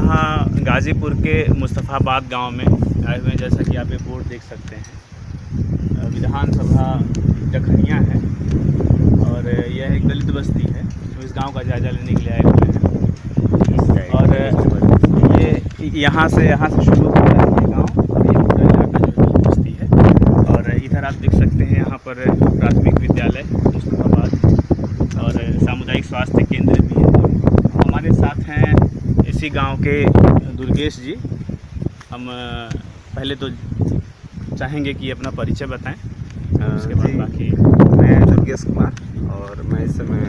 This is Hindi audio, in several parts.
यहाँ गाज़ीपुर के मुस्तफ़ाबाद गांव में आए हुए हैं। जैसा कि आप ये बोर्ड देख सकते हैं, विधानसभा जखनिया है और यह एक दलित बस्ती है। तो इस गांव का जायज़ा लेने के लिए आए हुए हैं और ये यहाँ से शुरू होता है ये गाँव और ये पूरा इलाका जो दलित बस्ती है। और इधर आप देख सकते हैं यहाँ पर प्राथमिक विद्यालय मुस्तफ़ाबाद और सामुदायिक स्वास्थ्य केंद्र भी है। हमारे साथ हैं इसी गांव के दुर्गेश जी। हम पहले तो चाहेंगे कि अपना परिचय बताएं, उसके बाद बाकी। मैं दुर्गेश कुमार और मैं इस समय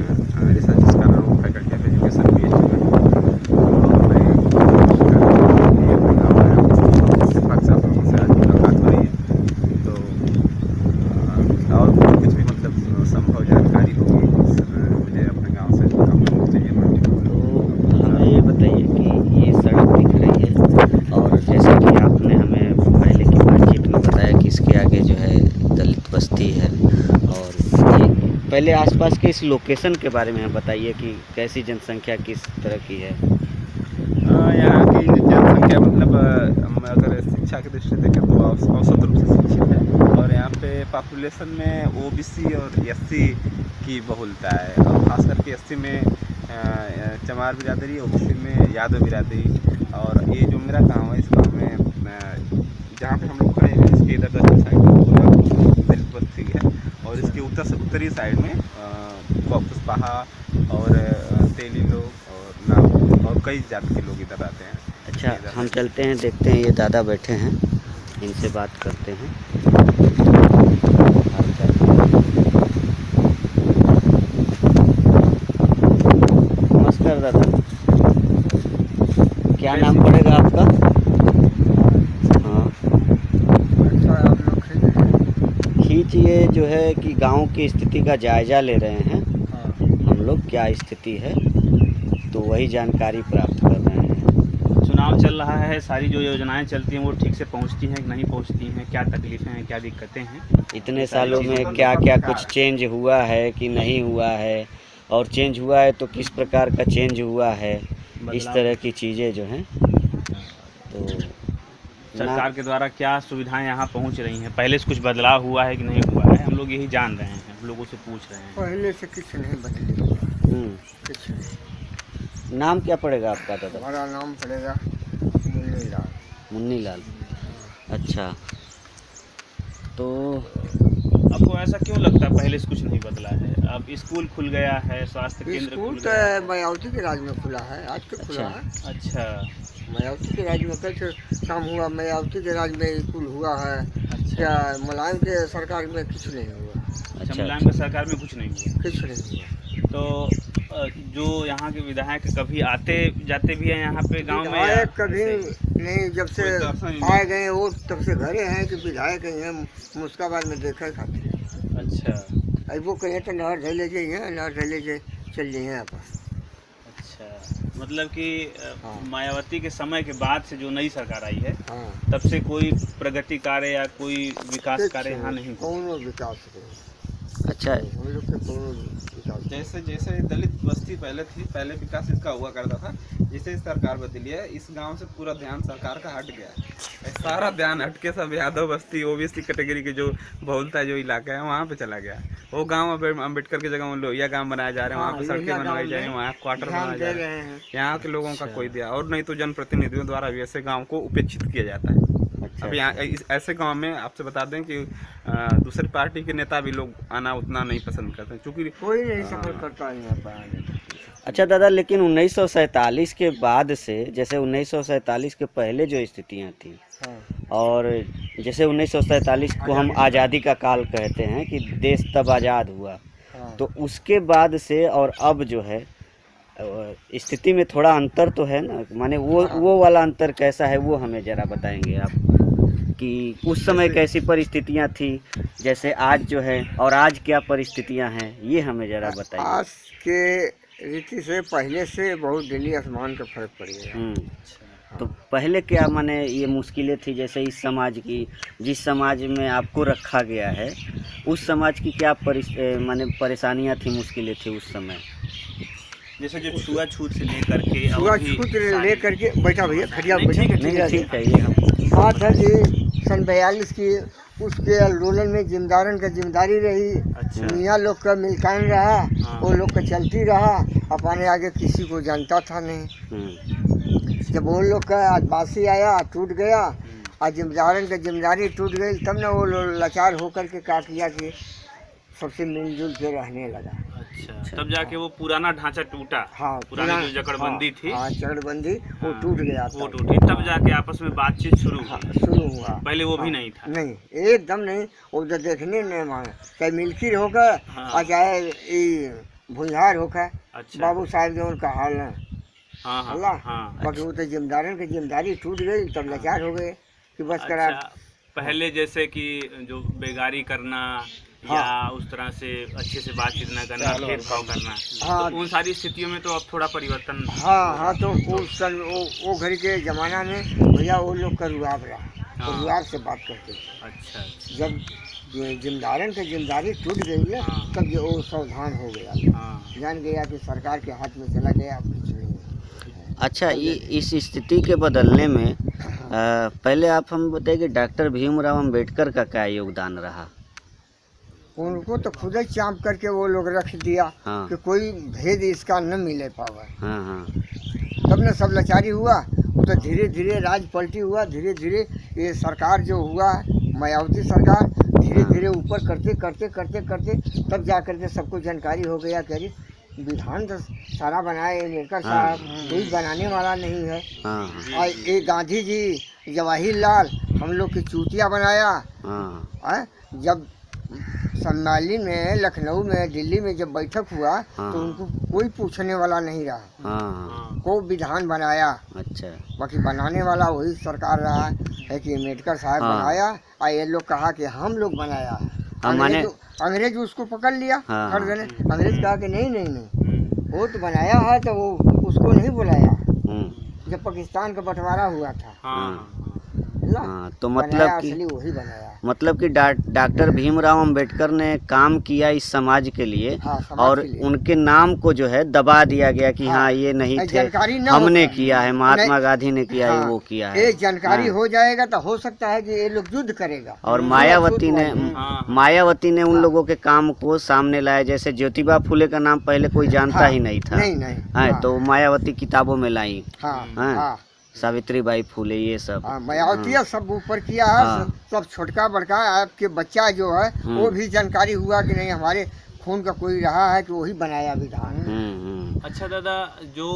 रिसर्च कर रहा हूँ फैकल्टी ऑफ एजुकेशन PhD में। और मैं अपने गाँव आया हूँ, काफ़ी साल लोगों से आज मुलाकात हो रही है। तो और कुछ भी मतलब संभव जानकारी होगी मुझे अपने गाँव से काम चाहिए। तो हमें ये बताइए कि ये सड़क दिख रही है और जैसे कि आपने हमें पहले की बातचीत में बताया कि इसके आगे जो है दलित बस्ती है, और ये पहले आसपास के इस लोकेशन के बारे में बताइए कि कैसी जनसंख्या किस तरह की है। यहाँ की जनसंख्या मतलब हम अगर शिक्षा की दृष्टि देखें तो औसत रूप से शिक्षित है। और यहाँ पे पॉपुलेशन में OBC और SC की बहुलता है, और खास करके SC में चमार बिरादरी, OBC में यादव बिरादरी। और ये जो मेरा गांव है, इस गांव में जहाँ पे हम लोग खड़े हैं, इसके इधर दक्षिण साइड में पूरा दलित बस्ती है और इसके उत्तरी साइड में कुशवाहा और तेली लोग और नाव और कई जाति के लोग इधर आते हैं। अच्छा, हम चलते हैं, देखते हैं। ये दादा बैठे हैं, इनसे बात करते हैं। नमस्कार दादा, क्या नाम पड़ेगा आपका? हाँ, खींच ये जो है कि गांव की स्थिति का जायजा ले रहे हैं हम लोग, क्या स्थिति है तो वही जानकारी प्राप्त कर रहे हैं। चुनाव चल रहा है, सारी जो योजनाएं चलती हैं वो ठीक से पहुंचती हैं कि नहीं पहुंचती हैं, क्या तकलीफ़ें हैं, क्या दिक्कतें हैं। इतने सालों में क्या क्या कुछ चेंज हुआ है कि नहीं हुआ है, और चेंज हुआ है तो किस प्रकार का चेंज हुआ है, इस तरह की चीज़ें जो हैं। तो सरकार के द्वारा क्या सुविधाएं यहाँ पहुँच रही हैं, पहले से कुछ बदलाव हुआ है कि नहीं हुआ है, हम लोग यही जान रहे हैं, हम लोगों से पूछ रहे हैं। पहले से कुछ नहीं बदले, कुछ नहीं। नाम क्या पड़ेगा आपका दादा? हमारा नाम पड़ेगा मुन्नी लाल। मुन्नी लाल। अच्छा, तो आपको ऐसा क्यों लगता है पहले से कुछ नहीं बदला है? अब स्कूल खुल गया है, स्वास्थ्य केंद्र स्कूल खुल तो गया है। मायावती के राज में खुला है, आज के खुला है। अच्छा मायावती के राज में कैसे काम हुआ? मायावती के राज में स्कूल हुआ है। अच्छा क्या मुलायम के सरकार में कुछ नहीं हुआ? अच्छा, मुलायम की सरकार में कुछ नहीं हुआ। कुछ नहीं हुआ। तो जो यहाँ के विधायक कभी आते जाते भी हैं यहाँ पे गांव में, या विधायक कभी ऐसे नहीं, जब से आए गए वो तब से घरे हैं कि विधायक हैं मुस्काबाद में देखा खाते हैं। अच्छा अब वो कहें तो नहर ढले जाइए, नहर ढले जाए चल जाइए यहाँ पर। अच्छा, मतलब कि हाँ। मायावती के समय के बाद से जो नई सरकार आई है, हाँ, तब से कोई प्रगति कार्य या कोई विकास कार्य यहाँ नहीं हुआ। कौन विकास नहीं। अच्छा, हम लोग के कौन विकास जैसे जैसे दलित बस्ती पहले थी, पहले विकास इसका हुआ करता था। जैसे सरकार बदली है, इस गांव से पूरा ध्यान सरकार का हट गया है। सारा ध्यान हट के सब यादव बस्ती, OBC कैटेगरी के जो बहुलता है, जो इलाका है, वहाँ पे चला गया। वो गांव अम्बेडकर की जगह लोहिया गांव बनाया जा रहे हैं, वहाँ पे सड़कें बनवाई जा रही हैं, वहाँ क्वार्टर बनाए जा रहे हैं। यहाँ के लोगों का कोई दिया और नहीं तो जनप्रतिनिधियों द्वारा भी ऐसे गाँव को उपेक्षित किया जाता है। अच्छा, अब यहाँ ऐसे गांव में आपसे बता दें कि दूसरी पार्टी के नेता भी लोग आना उतना नहीं पसंद करते, क्योंकि कोई नहीं सफर करता है यहाँ पर आने। अच्छा दादा, लेकिन 1947 के बाद से, जैसे 1947 के पहले जो स्थितियाँ थी, हाँ, और जैसे 1947 को हम आज़ादी का काल कहते हैं कि देश तब आज़ाद हुआ, हाँ। तो उसके बाद से और अब जो है स्थिति में थोड़ा अंतर तो है ना, माने वो वाला अंतर कैसा है वो हमें ज़रा बताएंगे आप, कि उस समय कैसी परिस्थितियाँ थी जैसे आज जो है, और आज क्या परिस्थितियाँ हैं, ये हमें ज़रा बताइए। आज के रीति से पहले से बहुत दिल्ली आसमान का फर्क पड़ गया। तो पहले क्या माने ये मुश्किलें थी, जैसे इस समाज की, जिस समाज में आपको रखा गया है, उस समाज की क्या माने परेशानियां थी, मुश्किलें थी उस समय? जैसे जो छुआछूत से लेकर के छुआ छूत ले करके बैठा भैया खड़िया बैठा नहीं ठीक है ये हम बात है कि सन 42 की उसके आंदोलन में जिम्मेदारन का जिम्मेदारी रही। अच्छा। मियाँ लोग का मिलकान रहा, हाँ। वो लोग का चलती रहा, अपने आगे किसी को जानता था नहीं। जब वो लोग का आदिवासी आया टूट गया और जिम्मेदारन का जिम्मेदारी टूट गई, तब ना वो लोग लाचार होकर के का किया कि सबसे मिलजुल के रहने लगा। अच्छा, तब जाके वो पुराना ढांचा टूटा। हाँ, पुरानी जो जकड़बंदी थी, हाँ चकड़बंदी वो हाँ, टूट गया, वो टूटी, तब जाके आपस में बातचीत शुरू हाँ, हुई। शुरू हुआ। पहले वो भी हाँ, नहीं था। नहीं, एकदम नहीं। वो तो देखने नहीं मांगे, चाहे मिल्की होकर हाँ। और चाहे भुंजार होकर। अच्छा। बाबू साहब जो उनका हाल है हाँ हाँ अल्लाह, हाँ। बाकी वो तो जिम्मेदारन की जिम्मेदारी टूट गई, तब लाचार हो गए कि बस करा। अच्छा, पहले जैसे कि जो बेगारी करना हाँ। या उस तरह से अच्छे से बातचीत न करना, भेदभाव करना, हाँ। तो उन सारी स्थितियों में तो अब थोड़ा परिवर्तन। हाँ हाँ, तो वो घड़ी के ज़माना में भैया वो लोग का रुआब रहा, हाँ। रुआब से बात करते थे। अच्छा अच्छा। जब जिम्मेदारन की जिम्मेदारी टूट गई है, हाँ। तब ये वो सावधान हो गया, हाँ। जान गया कि सरकार के हाथ में चला गया, अब कुछ नहीं है। अच्छा इस स्थिति के बदलने में पहले आप हम बताइए कि डॉक्टर भीमराव अंबेडकर का क्या योगदान रहा? उनको तो खुद ही चाँप करके वो लोग रख दिया हाँ। कि कोई भेद इसका न मिले पावे। हाँ हाँ तब न सब लाचारी हुआ, वो तो धीरे धीरे राज पलटी हुआ, धीरे धीरे ये सरकार जो हुआ मायावती सरकार, धीरे धीरे ऊपर करते करते करते करते तब जा करके सबको जानकारी हो गया कि अरे विधान तो सारा बनाए अम्बेडकर साहब, कोई बनाने वाला नहीं है। हाँ और ये गांधी जी जवाहिरलाल हम लोग की चूतिया बनाया। हाँ जब सम्मेलन में लखनऊ में दिल्ली में जब बैठक हुआ हाँ। तो उनको कोई पूछने वाला नहीं रहा, हाँ को विधान बनाया। अच्छा बाकी बनाने वाला वही सरकार रहा है कि अम्बेडकर साहब हाँ। बनाया, और ये लोग कहा कि हम लोग बनाया है। हाँ, माने- अंग्रेज उसको पकड़ लिया, हाँ। कर देने। अंग्रेज कहा कि नहीं नहीं नहीं, वो तो बनाया है, तो वो उसको नहीं बुलाया जब पाकिस्तान का बंटवारा हुआ था। हाँ हाँ, तो बनाया मतलब कि असली वही बनाया। डॉक्टर भीमराव अंबेडकर ने काम किया इस समाज के लिए, हाँ, समाज और के लिए। उनके नाम को जो है दबा दिया गया कि हाँ ये नहीं थे, जानकारी न हमने होता। किया है, महात्मा नहीं। गांधी ने किया है, हाँ, वो किया है। ये जानकारी हाँ। हो जाएगा तो हो सकता है कि ये लोग युद्ध करेगा। और मायावती ने हाँ। मायावती ने उन लोगों के काम को सामने लाया, जैसे ज्योतिबा फुले का नाम पहले कोई जानता हाँ, ही नहीं था। नहीं नहीं, हाँ, हाँ। तो मायावती किताबों में लाई। हाँ हाँ। हाँ सावित्रीबाई फुले ये सब। हाँ, मायावती सब ऊपर किया है। हाँ। सब छोटका बड़का आपके बच्चा जो है वो भी जानकारी हुआ कि नहीं हमारे खून का कोई रहा है, कि वही बनाया विधान। अच्छा दादा, जो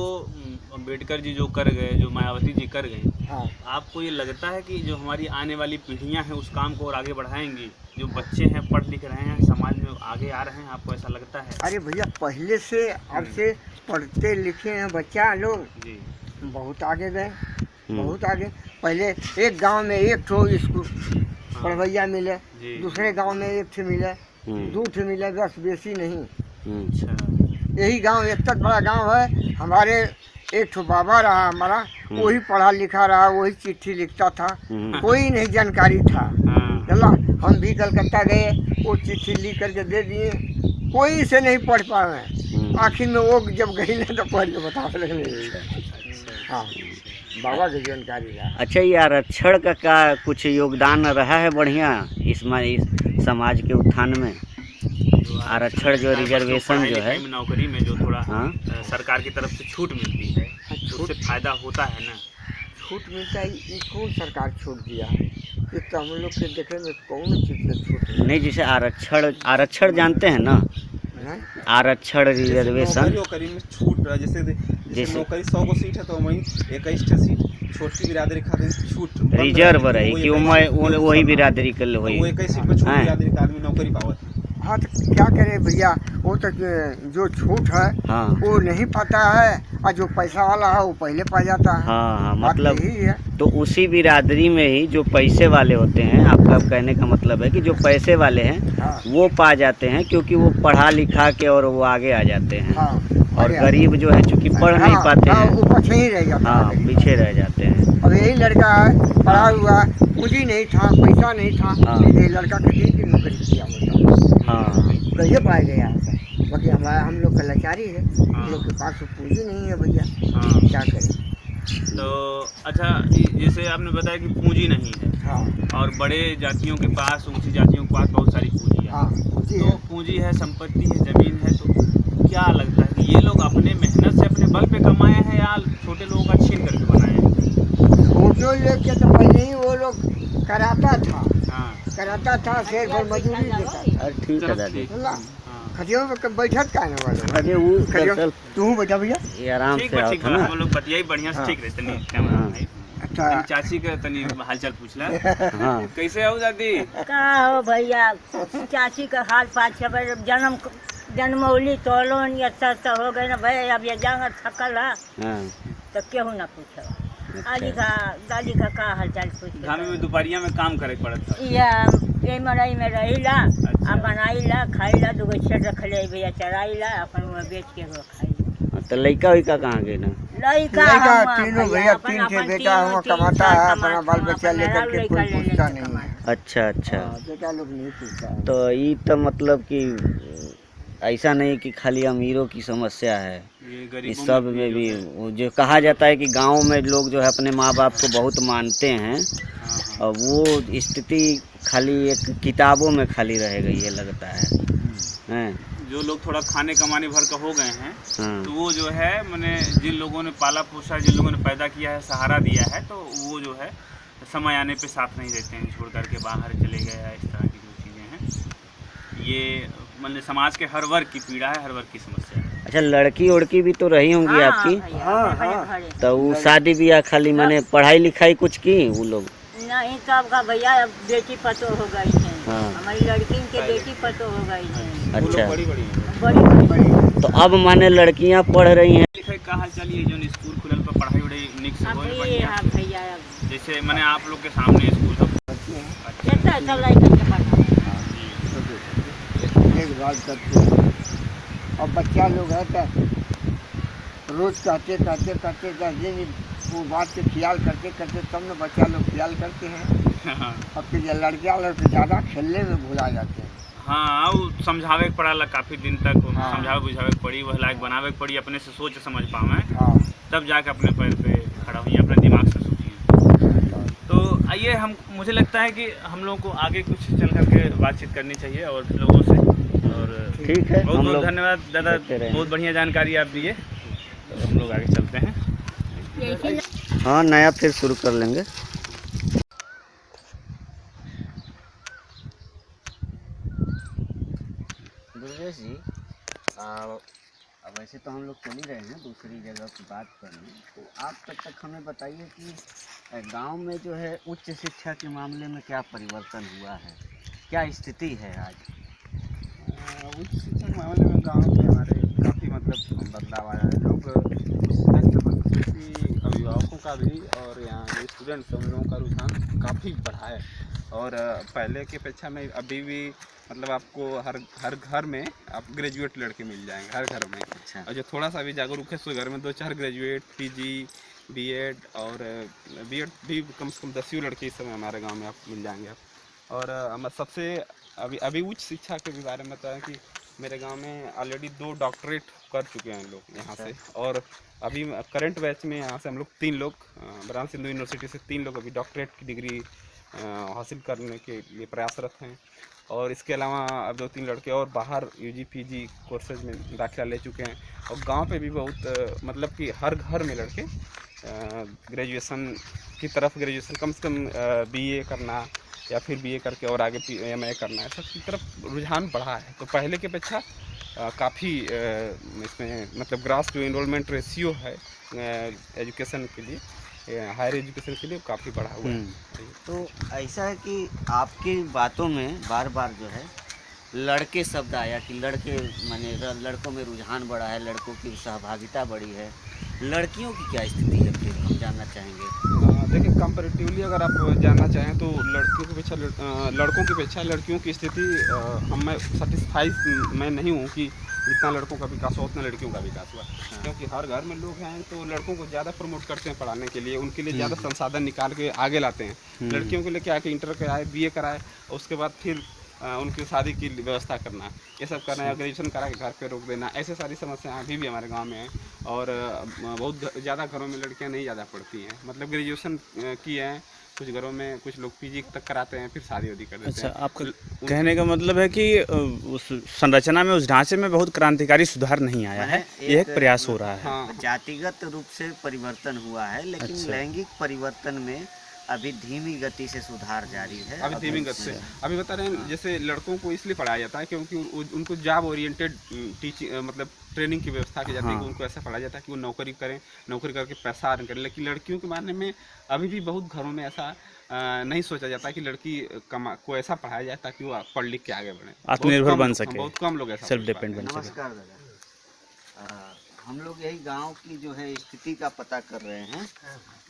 अम्बेडकर जी जो कर गए, जो मायावती जी कर गए, हाँ। आपको ये लगता है कि जो हमारी आने वाली पीढ़ियां हैं उस काम को और आगे बढ़ाएंगी? जो बच्चे हैं पढ़ लिख रहे हैं, समाज में आगे आ रहे हैं, आपको ऐसा लगता है? अरे भैया, पहले से अब से पढ़ते लिखे हैं बच्चा लोग, जी बहुत आगे गए, बहुत आगे। पहले एक गांव में एक ठो स्कूल पढ़वैया मिले, जी। दूसरे गांव में एक ठे मिले, दो ठे मिले, बस बेसी नहीं। अच्छा। यही गांव इतना बड़ा गांव है, हमारे एक ठो बाबा रहा हमारा, वही पढ़ा लिखा रहा, वही चिट्ठी लिखता था, कोई नहीं जानकारी था। हाँ। चला, हम भी कलकत्ता गए, वो चिट्ठी लिख करके दे दिए, कोई से नहीं पढ़ पाए। आखिर में वो जब गई ना तो पढ़ के बता लगे। हाँ, बाबा की जानकारी रहा। अच्छा, ये आरक्षण का क्या कुछ योगदान रहा है बढ़िया इस समाज के उत्थान में? आरक्षण जो रिजर्वेशन जो है, नौकरी में जो थोड़ा हाँ? सरकार की तरफ से छूट मिलती है, उससे फायदा होता है ना? छूट मिलता है, ये कौन सरकार छूट दिया है? ये तो हम लोग के देखे में कौन चीज़ में छूट नहीं, जैसे आरक्षण जानते हैं ना, है? आरक्षण रिजर्वेशन। नौकरी में छूट, जैसे नौकरी 100 को सीट है तो वहीं 21 सीट छोटी बिरादरी खातिर छूट रिजर्व रही कि वही बिरादरी कर लो, वही 21 सीट में छोटी बिरादरी का आदमी नौकरी पावत। हाँ, तो क्या करे भैया, वो तो जो छूट है हाँ वो नहीं पाता है, और जो पैसा वाला है वो पहले पा जाता है। हाँ हाँ, बात मतलब यही है। तो उसी बिरादरी में ही जो पैसे वाले होते हैं, आपका कहने का मतलब है कि जो पैसे वाले हैं हाँ। वो पा जाते हैं, क्योंकि वो पढ़ा लिखा के और वो आगे आ जाते हैं। हाँ, और गरीब जो है चूँकि पढ़ नहीं पाते हाँ, हैं, वो पीछे ही रह जाता हाँ है। पीछे रह जाते हैं। अब यही लड़का है, पढ़ा हुआ, पूंजी नहीं था, पैसा नहीं था, हाँ। ये लड़का कहीं की नौकरी किया होता। हाँ कैसे पाया गया है। बाकी हम लोग का लाचारी है, हम लोग के पास तो पूंजी नहीं है भैया, हाँ। क्या करें। तो अच्छा, जैसे आपने बताया कि पूंजी नहीं है, हाँ और बड़े जातियों के पास, ऊंची जातियों के पास बहुत सारी पूंजी है। हाँ पूंजी तो है। पूंजी है, संपत्ति है, जमीन है, तो क्या लगता है कि ये लोग अपने मेहनत से अपने बल पे कमाए हैं या छोटे लोगों का छीन करके बनाए हैं? फोटो लेके तो पहले ही वो लोग कराता था, शेर पर मजदूरी देता था। अरे ठीक है दादी। सुनला हाँ। खटियों पे बैठत का ना वाले अरे वो खटियों चल तू बैठा भैया। ये आराम ठीक से बा, आओ ठीक था बा, ना। हम लोग बतियाई बढ़िया से, हाँ। ठीक रहे तनी कैमरा हाँ। भाई। अच्छा तनी चाची का तनी हालचाल पूछला। हाँ कैसे हो दादी? का हो भैया, चाची का हाल पाँच खबर जन्मौली तोलोन या सस्ता हो गए ना भैया, अब ये जांगर थकल है हाँ तो केहू ना पूछो। अच्छा। आली का दादी का हाल चाल पूछ के घामे में दोपहरिया में काम करे पड़त था। ये मरई में रहीला, अच्छा। आ बनाईला खाईला, दूगो छेड़ रखले भैया चराईला, अपन वो बेच के वो खाईला। तो लड़का वैका कहाँ गए ना? लड़का लड़का तीनों भैया, तीन थे बेटा, हम कमाता है, अपना बाल बच्चा लेकर के कोई पूछता नहीं है। अच्छा अच्छा। हाँ, बेटा लोग नहीं पूछता है। तो ये तो मतलब कि ऐसा नहीं कि खाली अमीरों की समस्या है, ये इस गरीबों सब में में भी है। वो जो कहा जाता है कि गांव में लोग जो है अपने माँ बाप को बहुत मानते हैं, हाँ, हाँ। और वो स्थिति खाली एक किताबों में खाली रह गई है लगता है, हैं? जो लोग थोड़ा खाने कमाने भर का हो गए हैं, हाँ तो वो जो है मैंने जिन लोगों ने पाला पोसा, जिन लोगों ने पैदा किया है, सहारा दिया है, तो वो जो है समय आने पे साथ नहीं रहते हैं, छोड़ करके बाहर चले गए या इस तरह की जो चीज़ें हैं। ये मतलब समाज के हर वर्ग की पीड़ा है, हर वर्ग की समस्या है। अच्छा, लड़की उड़की भी तो रही होंगी आपकी? हाँ। तो वो शादी ब्याह खाली माने पढ़ाई लिखाई कुछ की वो लोग? नहीं तो आपका भैया अब बेटी पतो हो गई है, हाँ। हमारी लड़की के बेटी पतो हो गई है, वो लोग अच्छा। बड़ी बड़ी हैं। बड़ी बड़ी। तो अब माने लड़कियां पढ़ रही हैं? लिखाई का हाल चाल, ये जो स्कूल खुलल पर पढ़ाई उड़ाई निक से अब होए ये बढ़िया। हाँ भैया अब जैसे मैंने आप लोग के सामने स्कूल है। जैसा सब लड़का के पढ़ा। देखभाल करते हैं। और बच्चा लोग है तो रोज कहते कहते कहते 10 दिन वो बात के ख्याल करते करते तब न बच्चा लोग ख्याल करते हैं। हाँ, और फिर ये लड़कियाँ लोग ज़्यादा खेलने में भुला जाते हैं। हाँ, वो समझावे के पड़ा काफ़ी दिन तक, हाँ। समझावे बुझावे के पड़ी, वह लायक बनावे के पड़ी, अपने से सोच समझ पावे, हाँ तब जाके अपने पैर पे खड़ा हुई, अपने दिमाग से सोचिए। तो आइए, मुझे लगता है कि हम लोगों को आगे कुछ चल करके बातचीत करनी चाहिए और लोगों से। और ठीक है, बहुत हम बहुत लोग धन्यवाद दादा, देखते रहेंगे। बहुत बढ़िया जानकारी आप दिए। तो हम लोग आगे चलते हैं। हाँ, नया फिर शुरू कर लेंगे। दुर्गेश जी, अब वैसे तो हम लोग चल ही रहे हैं दूसरी जगह की बात करने, तो आप तब तक हमें बताइए कि गांव में जो है उच्च शिक्षा के मामले में क्या परिवर्तन हुआ है, क्या स्थिति है आज? उच्च शिक्षा के मामले में गाँव में हमारे काफ़ी मतलब बदलाव आया है। लोग अभिभावकों का भी और यहाँ जो स्टूडेंट्स हैं उन लोगों का रुझान काफ़ी बढ़ा है। और पहले की अपेक्षा में अभी भी मतलब आपको हर घर में आप ग्रेजुएट लड़के मिल जाएंगे, हर घर में। अच्छा। और जो थोड़ा सा भी जागरूक है, सो घर में 2-4 ग्रेजुएट, पीजी, बीएड और बीएड भी कम से कम 10 लड़के इस समय हमारे गांव में आप मिल जाएंगे आप। और हम सबसे अभी उच्च शिक्षा के भी बारे में बताएं कि मेरे गांव में ऑलरेडी 2 डॉक्टरेट कर चुके हैं लोग यहाँ से। और अभी करंट बैच में यहाँ से हम लोग 3 लोग बनारस हिंदू यूनिवर्सिटी से 3 लोग अभी डॉक्टरेट की डिग्री हासिल करने के लिए प्रयासरत हैं। और इसके अलावा अब 2-3 लड़के और बाहर यूजी पीजी कोर्सेज में दाखिला ले चुके हैं। और गांव पे भी बहुत मतलब कि हर घर में लड़के ग्रेजुएशन की तरफ, ग्रेजुएशन कम से कम बीए करना या फिर बीए करके और आगे एमए करना, है सब की तरफ रुझान बढ़ा है। तो पहले की अपेक्षा काफ़ी इसमें मतलब ग्रास जो इनरोलमेंट रेशियो है एजुकेशन के लिए, हायर एजुकेशन के लिए काफ़ी बढ़ा हुआ है। तो ऐसा है कि आपकी बातों में बार बार जो है लड़के शब्द आया कि लड़के माने लड़कों में रुझान बढ़ा है, लड़कों की सहभागिता बढ़ी है। लड़कियों की क्या स्थिति है फिर हम जानना चाहेंगे। देखिए, कंपैरेटिवली अगर आप जानना चाहें तो लड़कों की अपेक्षा लड़कियों की स्थिति मैं सेटिस्फाइड मैं नहीं हूँ कि जितना लड़कों का विकास हुआ उतना लड़कियों का विकास हुआ। क्योंकि हर घर में लोग हैं तो लड़कों को ज़्यादा प्रमोट करते हैं पढ़ाने के लिए, उनके लिए ज़्यादा संसाधन निकाल के आगे लाते हैं। लड़कियों के लिए क्या है कि इंटर कराए, बीए कराए, और उसके बाद फिर उनकी शादी की व्यवस्था करना, ये सब करना, ग्रेजुएशन करा के घर पे रोक देना, ऐसे सारी समस्याएं अभी भी हमारे गांव में हैं। और बहुत ज़्यादा घरों में लड़कियां नहीं ज़्यादा पढ़ती हैं, मतलब ग्रेजुएशन की हैं, कुछ घरों में कुछ लोग पीजी तक कराते हैं, फिर शादी वादी कर देते अच्छा, हैं। आपका कहने का मतलब है कि उस संरचना में, उस ढांचे में बहुत क्रांतिकारी सुधार नहीं आया है, ये एक प्रयास हो रहा है। हाँ, जातिगत रूप से परिवर्तन हुआ है, लेकिन अच्छा। लैंगिक परिवर्तन में अभी धीमी गति से सुधार जारी है। अभी धीमी गति से अभी बता रहे हैं, जैसे लड़कों को इसलिए पढ़ाया जाता है क्योंकि उनको जॉब ओरिएंटेड टीचिंग, मतलब ट्रेनिंग की व्यवस्था की जाती है कि उनको ऐसा पढ़ाया जाता है कि वो नौकरी करें, नौकरी करके पैसा अर्न करें। लेकिन लड़कियों के बारे में अभी भी बहुत घरों में ऐसा नहीं सोचा जाता कि लड़की को ऐसा पढ़ाया जाए ताकि वो पढ़ लिख के आगे बढ़े, आत्मनिर्भर बन सके, बहुत कम लोग ऐसा सेल्फ डिपेंड बन सके। नमस्कार दादा, हम लोग यही गांव की जो है स्थिति का पता कर रहे हैं,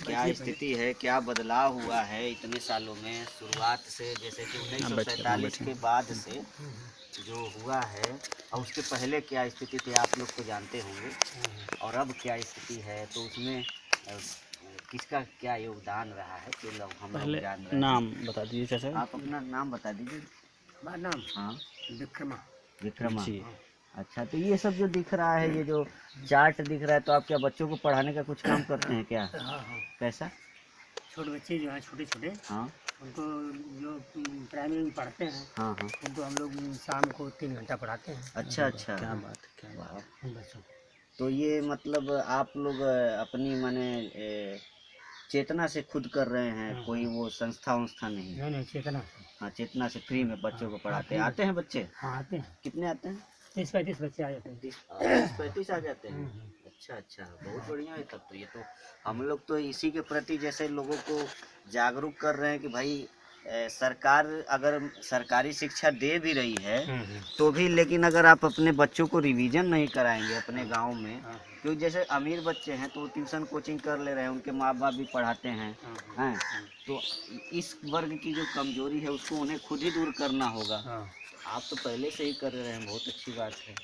क्या स्थिति है, क्या बदलाव हुआ है इतने सालों में, शुरुआत से, जैसे कि 1947 के बाद से जो हुआ है और उसके पहले क्या स्थिति थी आप लोग तो जानते होंगे, और अब क्या स्थिति है, तो उसमें किसका क्या योगदान रहा है, तो लोग हम लोग जान रहे हैं। नाम बता दीजिए चाचा। आप अपना नाम बता दीजिए। मेरा नाम हाँ, विक्रमा। जी। अच्छा, तो ये सब जो दिख रहा है, ये जो चार्ट दिख रहा है, तो आप क्या बच्चों को पढ़ाने का कुछ काम करते हैं क्या? हाँ हाँ, कैसा? छोटे बच्चे जो हैं छोटे छोटे, हाँ उनको जो प्राइमरी में पढ़ते हैं, हाँ हाँ, उनको हम लोग शाम को 3 घंटा पढ़ाते हैं अच्छा अच्छा, क्या बात है, क्या बात है। उन बच्चों को। तो ये मतलब आप लोग अपनी माने चेतना से खुद कर रहे हैं, कोई वो संस्था वंस्था नहीं? नहीं चेतना से। हाँ, चेतना से फ्री में बच्चों को पढ़ाते हैं। आते हैं बच्चे? हाँ आते हैं, कितने आते हैं? 30-35 बच्चे आ जाते हैं। 30-35 आ जाते हैं। अच्छा अच्छा, बहुत बढ़िया है। तब तो ये तो हम लोग तो इसी के प्रति जैसे लोगों को जागरूक कर रहे हैं कि भाई सरकार अगर सरकारी शिक्षा दे भी रही है तो भी, लेकिन अगर आप अपने बच्चों को रिवीजन नहीं कराएंगे अपने गांव में, क्योंकि जैसे अमीर बच्चे हैं तो वो ट्यूशन कोचिंग कर ले रहे हैं, उनके माँ बाप भी पढ़ाते हैं, तो इस वर्ग की जो कमजोरी है उसको उन्हें खुद ही दूर करना होगा। आप तो पहले से ही कर रहे हैं, बहुत अच्छी बात है।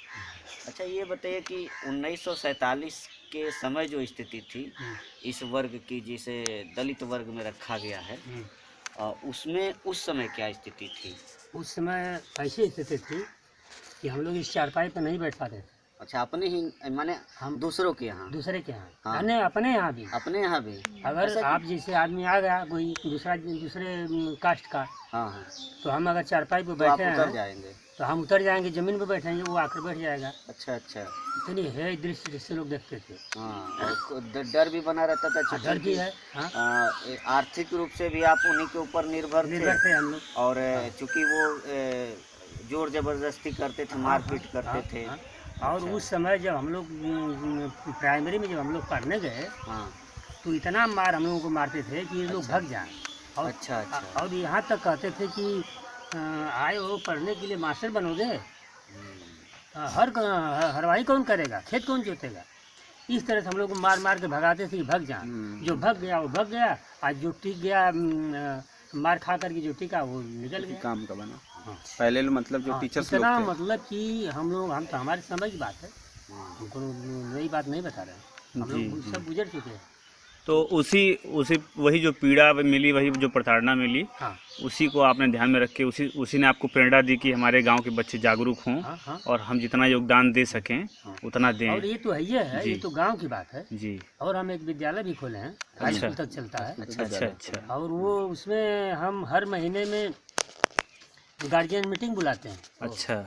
अच्छा, ये बताइए कि 1947 के समय जो स्थिति थी इस वर्ग की, जिसे दलित वर्ग में रखा गया है, उसमें उस समय क्या स्थिति थी? उस समय ऐसी स्थिति थी कि हम लोग इस चारपाई पर नहीं बैठ पाते थे। अच्छा, अपने ही माने हम दूसरों के यहाँ? दूसरे के यहाँ, हाँ। अपने यहाँ भी। अपने यहाँ भी? अगर आप जैसे आदमी आ गया कोई दूसरे कास्ट का, हाँ हाँ, तो हम अगर चारपाई पर तो आप बैठे उतर हैं जाएंगे? तो हम उतर जाएंगे, जमीन पर बैठेंगे, वो आकर बैठ जाएगा। अच्छा अच्छा, इतनी है दृश्य जिससे लोग देखते थे। हाँ, और डर भी बना रहता था? डर भी है। हाँ, आर्थिक रूप से भी आप उन्हीं के ऊपर निर्भर थे हम लोग। और चूंकि वो जोर जबरदस्ती करते थे, मारपीट करते थे। और उस समय जब हम लोग प्राइमरी में जब हम लोग पढ़ने गए, हाँ, तो इतना मार हम लोगों को मारते थे कि ये लोग भाग जाएं। और अच्छा अच्छा, और यहाँ तक कहते थे कि आए हो पढ़ने के लिए मास्टर बनोगे, हरवाही कौन करेगा, खेत कौन जोतेगा। इस तरह से हम लोग को मार मार के भगाते थे कि भाग जाए। जो भाग गया वो भाग गया, आज जो टिक गया मार खा करके जो टिका वो निकल गया। काम का बना। हाँ। पहले मतलब जो टीचर्स लोग इतना थे, मतलब कि हम तो हमारे समय की बात है, हमको नई बात नहीं बता रहे हैं, हम लोग सब गुजर चुके हैं। तो उसी वही जो पीड़ा मिली, वही जो प्रताड़ना मिली, हाँ उसी को आपने ध्यान में रख के उसी ने आपको प्रेरणा दी कि हमारे गांव के बच्चे जागरूक हों, हाँ हाँ। और हम जितना योगदान दे सकें उतना दें। और ये तो है, ये तो गांव की बात है। जी। और हम एक विद्यालय भी खोले हैं, हाई स्कूल तक चलता है। अच्छा अच्छा। और वो उसमें हम हर महीने में गार्जियन मीटिंग बुलाते हैं। अच्छा।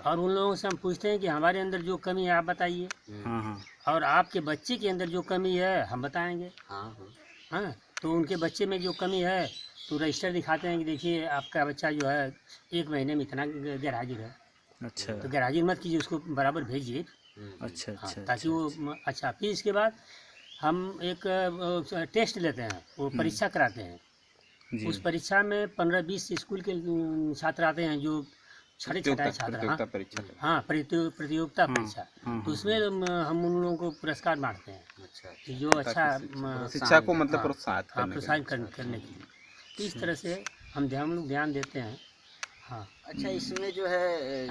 और उन लोगों से हम पूछते हैं कि हमारे अंदर जो कमी है आप बताइए, हाँ हाँ। और आपके बच्चे के अंदर जो कमी है हम बताएंगे। हाँ, तो उनके बच्चे में जो कमी है तो रजिस्टर दिखाते हैं कि देखिए आपका बच्चा जो है 1 महीने में इतना गैर हाजिर है। अच्छा। तो गैर हाजिर मत कीजिए, उसको बराबर भेजिए। अच्छा अच्छा। ताकि वो अच्छा। फिर इसके बाद हम एक टेस्ट लेते हैं, वो परीक्षा कराते हैं। उस परीक्षा में 15-20 स्कूल के छात्र आते हैं जो छठे छठा छात्र। हाँ, प्रतियोगिता परीक्षा। तो उसमें हम उन लोगों को पुरस्कार बांटते हैं कि जो अच्छा शिक्षा को मतलब प्रोत्साहित करने के लिए। तो इस तरह से हम लोग ध्यान देते हैं। हाँ। अच्छा, इसमें जो है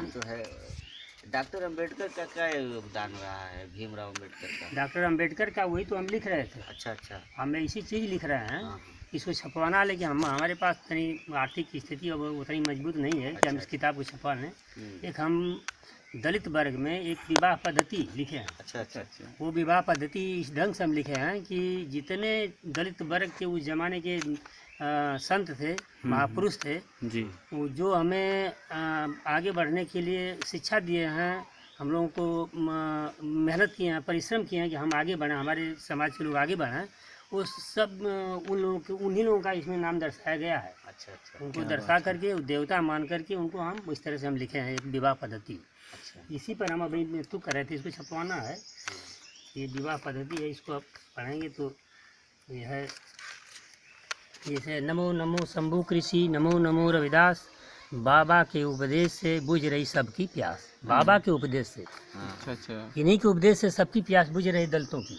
डॉक्टर अंबेडकर का क्या योगदान रहा है, भीमराव अंबेडकर का? डॉक्टर अंबेडकर का वही तो हम लिख रहे थे। अच्छा अच्छा। हम इसी चीज़ लिख रहे हैं, हाँ, इसको छपवाना, लेकिन हमारे पास इतनी आर्थिक स्थिति अब उतनी मजबूत नहीं है कि हम इस किताब को छपवा लें। एक हम दलित वर्ग में एक विवाह पद्धति लिखे हैं। अच्छा अच्छा अच्छा। वो विवाह पद्धति इस ढंग से हम लिखे हैं कि जितने दलित वर्ग के उस जमाने के संत थे, महापुरुष थे जी, वो जो हमें आगे बढ़ने के लिए शिक्षा दिए हैं, हम लोगों को मेहनत किए हैं, परिश्रम किए हैं कि हम आगे बढ़ें, हमारे समाज के लोग आगे बढ़ें, वो सब उन लोगों के, उन्हीं लोगों का इसमें नाम दर्शाया गया है। अच्छा अच्छा। उनको दर्शा करके, देवता मान करके उनको हम इस तरह से हम लिखे हैं एक विवाह पद्धति। अच्छा इसी पर हम अभी मेहनत कर रहे थे, इसको छपवाना है। ये विवाह पद्धति है, इसको आप पढ़ेंगे तो ये है, जैसे नमो नमो शंभु कृषि, नमो नमो रविदास, बाबा के उपदेश से बुझ रही सबकी प्यास। बाबा के उपदेश से, अच्छा अच्छा। इन्हीं के उपदेश से सबकी प्यास बुझ रही दलितों की।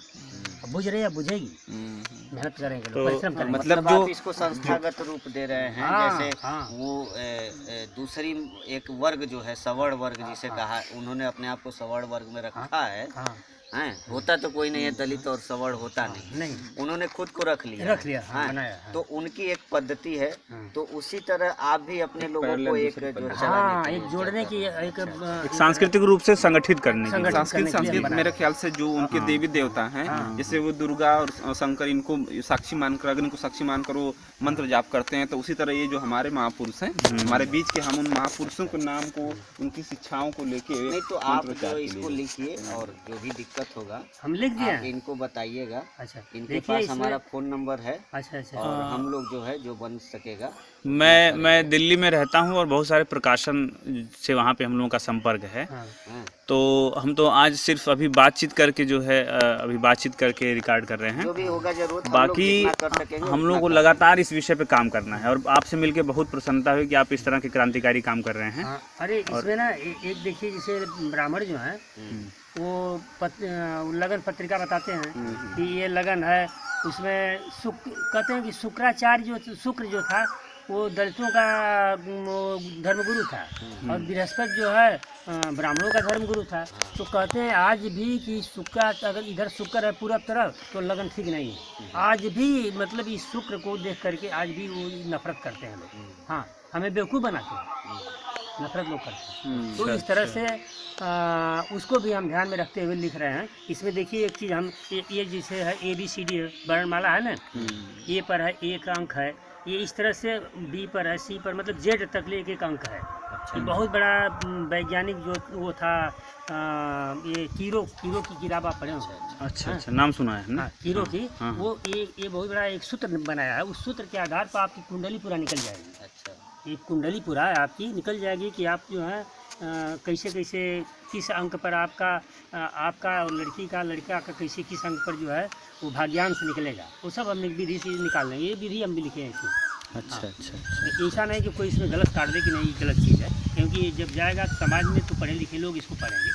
अब बुझ रही है, बुझेगी, मेहनत करेंगे लोग, परिश्रम करेंगे। मतलब आप इसको संस्थागत रूप दे रहे हैं। हाँ, जैसे हाँ। वो दूसरी एक वर्ग जो है सवर्ण वर्ग जिसे कहा, उन्होंने अपने आप को सवर्ण वर्ग में रखा है। हाँ, हैं, होता तो कोई नहीं है, दलित और सवर्ण होता नहीं, उन्होंने खुद को रख लिया हाँ, बनाया। तो उनकी एक पद्धति है। हाँ। तो उसी तरह आप भी अपने लोगों को एक जो हाँ, चलाने के एक लिए जोड़ने की अच्छा। एक सांस्कृतिक रूप से संगठित करने की। संगठित संस्कृत करने के लिए संस्कृत बनाया। मेरे ख्याल से जो उनके देवी देवता हैं, जैसे वो दुर्गा और शंकर, इनको साक्षी मानकर, अग्नि को साक्षी मानकर वो मंत्र जाप करते हैं, तो उसी तरह ये जो हमारे महापुरुष हैं, हमारे बीच के, हम उन महापुरुषों के नाम को, उनकी शिक्षाओं को लेके नहीं तो आप मंत्रोच्चार जो के इसको लिए। लिखिए और जो भी दिक्कत होगा हम लिख दिए आप हैं। इनको बताइएगा। अच्छा, इनके देखिए पास इसमें- हमारा फोन नंबर है अच्छा अच्छा। और हम लोग जो है जो बन सकेगा। मैं दिल्ली में रहता हूँ और बहुत सारे प्रकाशन से वहाँ पे हम लोगों का संपर्क है। हाँ, हैं। तो हम तो आज सिर्फ अभी बातचीत करके जो है अभी बातचीत करके रिकॉर्ड कर रहे हैं। जो भी होगा जरूरत बाकी कर सकेंगे हम लोगों को लगातार इस विषय पे काम करना है और आपसे मिलके बहुत प्रसन्नता हुई कि आप इस तरह के क्रांतिकारी काम कर रहे हैं। हाँ। अरे इसमें ना एक देखिए, जैसे ब्राह्मण जो है वो लगन पत्रिका बताते हैं कि ये लगन है, उसमें कहते हैं कि शुक्राचार्य शुक्र जो था वो दलितों का धर्मगुरु था और बृहस्पति जो है ब्राह्मणों का धर्मगुरु था। तो कहते हैं आज भी कि शुक्र, अगर इधर शुक्र है पूरब तरफ तो लगन ठीक नहीं है। आज भी मतलब इस शुक्र को देख करके आज भी वो नफरत करते हैं लोग। हाँ, हमें बेवकूफ़ बनाते हैं, नफरत लोग करते हैं। तो इस तरह से उसको भी हम ध्यान में रखते हुए लिख रहे हैं। इसमें देखिए एक चीज़ हम ये जैसे है ABCD वर्णमाला है ना, ए पर है 1 अंक है, ये इस तरह से B पर है, C पर, मतलब Z तक ले एक अंक है। ये बहुत बड़ा वैज्ञानिक जो वो था, ये कीरो की किताब आप पढ़े होंगे। अच्छा अच्छा, नाम सुना है ना। हाँ, कीरो की हाँ। वो ये बहुत बड़ा एक सूत्र बनाया है। उस सूत्र के आधार पर आपकी कुंडली पूरा निकल जाएगी। अच्छा, ये कुंडली पूरा आपकी निकल जाएगी कि आप जो है कैसे कैसे किस अंक पर आपका और लड़का का कैसे किस अंक पर जो है वो भाग्यांश निकलेगा, वो सब हम विधि से निकाल लेंगे। ये विधि हम भी लिखे हैं इसमें। अच्छा अच्छा। ऐसा नहीं कि कोई इसमें गलत काट दे कि नहीं ये गलत चीज़ है, क्योंकि जब जाएगा समाज में तो पढ़े लिखे लोग इसको पढ़ेंगे।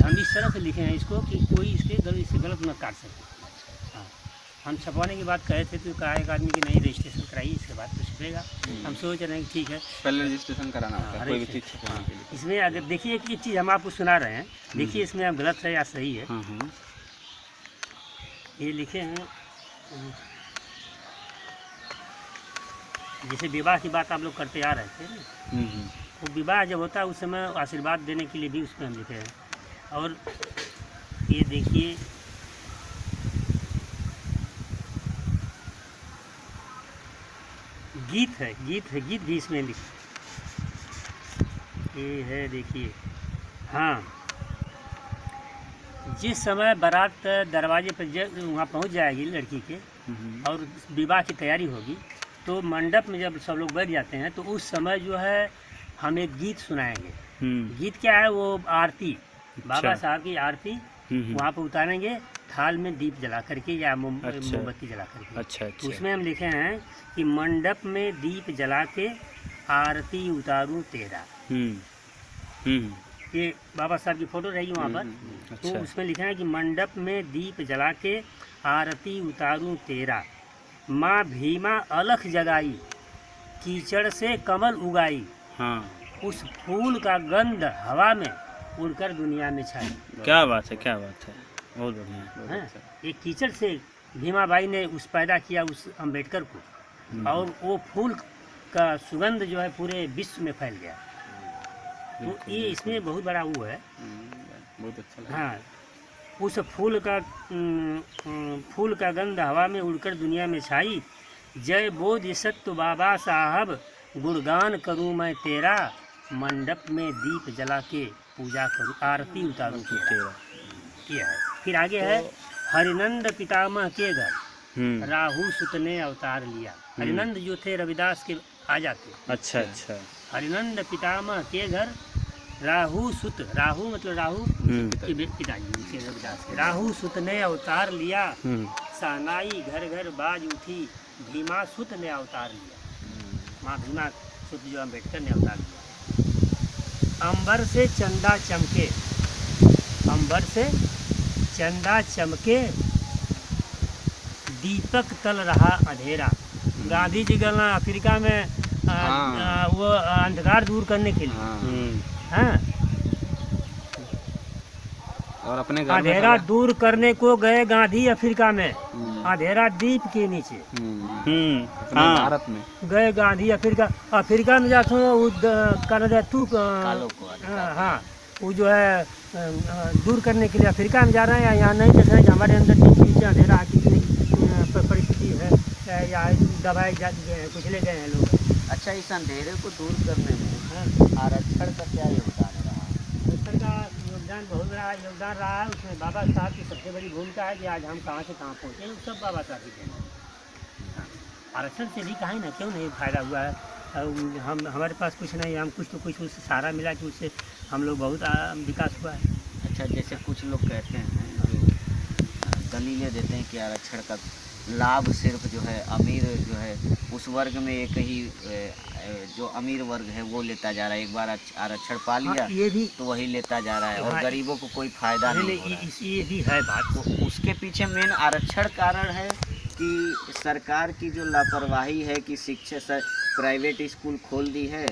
हम इस तरह से लिखे हैं इसको कि कोई इससे गलत न काट सके। हाँ, हम छपवाने की बात कहे थे तो कहा एक आदमी की नहीं रजिस्ट्रेशन कराइए, इसके बाद तो छपेगा। हम सोच रहे हैं कि ठीक है, पहले रजिस्ट्रेशन कराना होता है कोई भी चीज़ हाँ, छपाने के लिए। इसमें अगर देखिए एक चीज़ हम आपको सुना रहे हैं, देखिए इसमें अब गलत है या सही है। हाँ हाँ। ये लिखे हैं, जैसे विवाह की बात आप लोग करते आ रहे थे ना, वो विवाह जब होता है उस समय आशीर्वाद देने के लिए भी उसमें हम लिखे हैं। और ये देखिए गीत भी इसमें लिख, ये है देखिए। हाँ, जिस समय बारात दरवाजे पर वहाँ पहुँच जाएगी लड़की के और विवाह की तैयारी होगी, तो मंडप में जब सब लोग बैठ जाते हैं तो उस समय जो है हम एक गीत सुनाएंगे। गीत क्या है? वो आरती, बाबा साहब की आरती वहाँ पर उतारेंगे, थाल में दीप जला करके या मोमबत्ती जला करके। अच्छा अच्छा। तो उसमें हम लिखे हैं कि मंडप में दीप जला के आरती उतारूं तेरा। ये बाबा साहब की फोटो रहेगी वहाँ पर। तो उसमें लिखा है कि मंडप में दीप जला के आरती उतारूं तेरा, माँ भीमा अलख जगाई, कीचड़ से कमल उगाई, हाँ। उस फूल का गंध हवा में उड़कर दुनिया में छाई। क्या बात है, क्या बात है, बहुत बढ़िया। हैं? एक कीचड़ से भीमाबाई ने उस पैदा किया उस अम्बेडकर को, और वो फूल का सुगंध जो है पूरे विश्व में फैल गया। तो ये इसमें बहुत बड़ा वो है। बहुत अच्छा लगा। हाँ, उस फूल का गंध हवा में उड़कर दुनिया में छाई। जय बोधिसत्व बाबा साहब गुणगान करूँ मैं तेरा, मंडप में दीप जला के पूजा करूँ, आरती उतारूँ तेरा। ये है। फिर आगे है हरिनंद पितामह के घर राहु सुत ने अवतार लिया। हरिनंद जो थे रविदास के आ जाते। अच्छा अच्छा। हरिनंद पितामह के घर राहु सुत, राहु मतलब राहु के पिताजी रविदास के, राहु सुत ने अवतार लिया। सानाई घर घर बाज उठी, भीमा सुत ने अवतार लिया। माँ भीमा सुत जो अम्बेडकर ने अवतार लिया। अंबर से चंदा चमके, अंबर से चंदा चमके, दीपक तल रहा अंधेरा। गांधी जी गए अफ्रीका में वो अंधकार दूर करने के लिए। हाँ, और अपने घर में अंधेरा दूर करने को गए गांधी अफ्रीका में, अंधेरा दीप के नीचे। अपने भारत में गए गांधी अफ्रीका में जाते हाँ, वो जो है दूर करने के लिए अफ्रीका में जा रहे हैं। यहाँ नहीं देख रहे हैं कि हमारे अंदर कितनी अंधेरा कितनी परिस्थिति है, या दबाए जा गए हैं, कुचले गए हैं लोग। अच्छा, इस अंधेरे को दूर करने में आरक्षण का क्या योगदान रहा? आरक्षण का योगदान बहुत बड़ा योगदान रहा है। उसमें बाबा साहब की सबसे बड़ी भूमिका है कि आज हम कहाँ से कहाँ पहुँचे, वो सब बाबा साहब की देन है। आरक्षण से भी कहीं ना क्यों नहीं फायदा हुआ है। हम हमारे पास कुछ नहीं, हम कुछ तो कुछ उससे सहारा मिला कि उससे हम लोग बहुत विकास हुआ है। अच्छा, जैसे कुछ लोग कहते हैं, दलीलें देते हैं कि आरक्षण का लाभ सिर्फ जो है अमीर जो है उस वर्ग में एक ही जो अमीर वर्ग है वो लेता जा रहा है। एक बार आरक्षण पा लिया ये भी तो वही लेता जा रहा है और गरीबों को कोई फायदा नहीं हो रहा है। ये भी है बात। तो उसके पीछे मेन आरक्षण कारण है कि सरकार की जो लापरवाही है कि शिक्षा प्राइवेट स्कूल खोल दी है,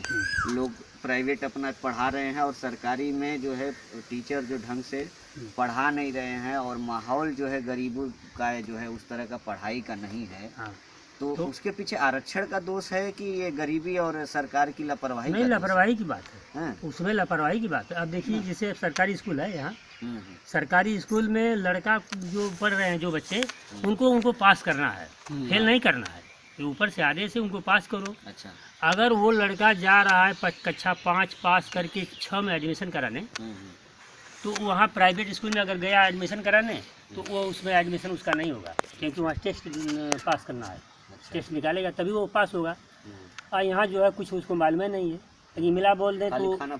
लोग प्राइवेट अपना पढ़ा रहे हैं और सरकारी में जो है टीचर जो ढंग से पढ़ा नहीं रहे हैं और माहौल जो है गरीबों का जो है उस तरह का पढ़ाई का नहीं है। हाँ। तो उसके पीछे आरक्षण का दोष है कि ये गरीबी और सरकार की लापरवाही? नहीं, लापरवाही की बात है। हाँ। उसमें लापरवाही की बात है। अब देखिए जैसे सरकारी स्कूल है यहाँ, सरकारी स्कूल में लड़का जो पढ़ रहे हैं जो बच्चे, उनको पास करना है, फेल नहीं करना है। ऊपर से आदेश से उनको पास करो। अच्छा, अगर वो लड़का जा रहा है कक्षा 5 पास करके 6 में एडमिशन कराने, तो वहाँ प्राइवेट स्कूल में अगर गया एडमिशन कराने तो वो उसमें एडमिशन उसका नहीं होगा, क्योंकि वहाँ टेस्ट पास करना है। टेस्ट निकालेगा तभी वो पास होगा। और यहाँ जो है कुछ उसको मालूम नहीं है, लेकिन मिला बोल दें तो खाना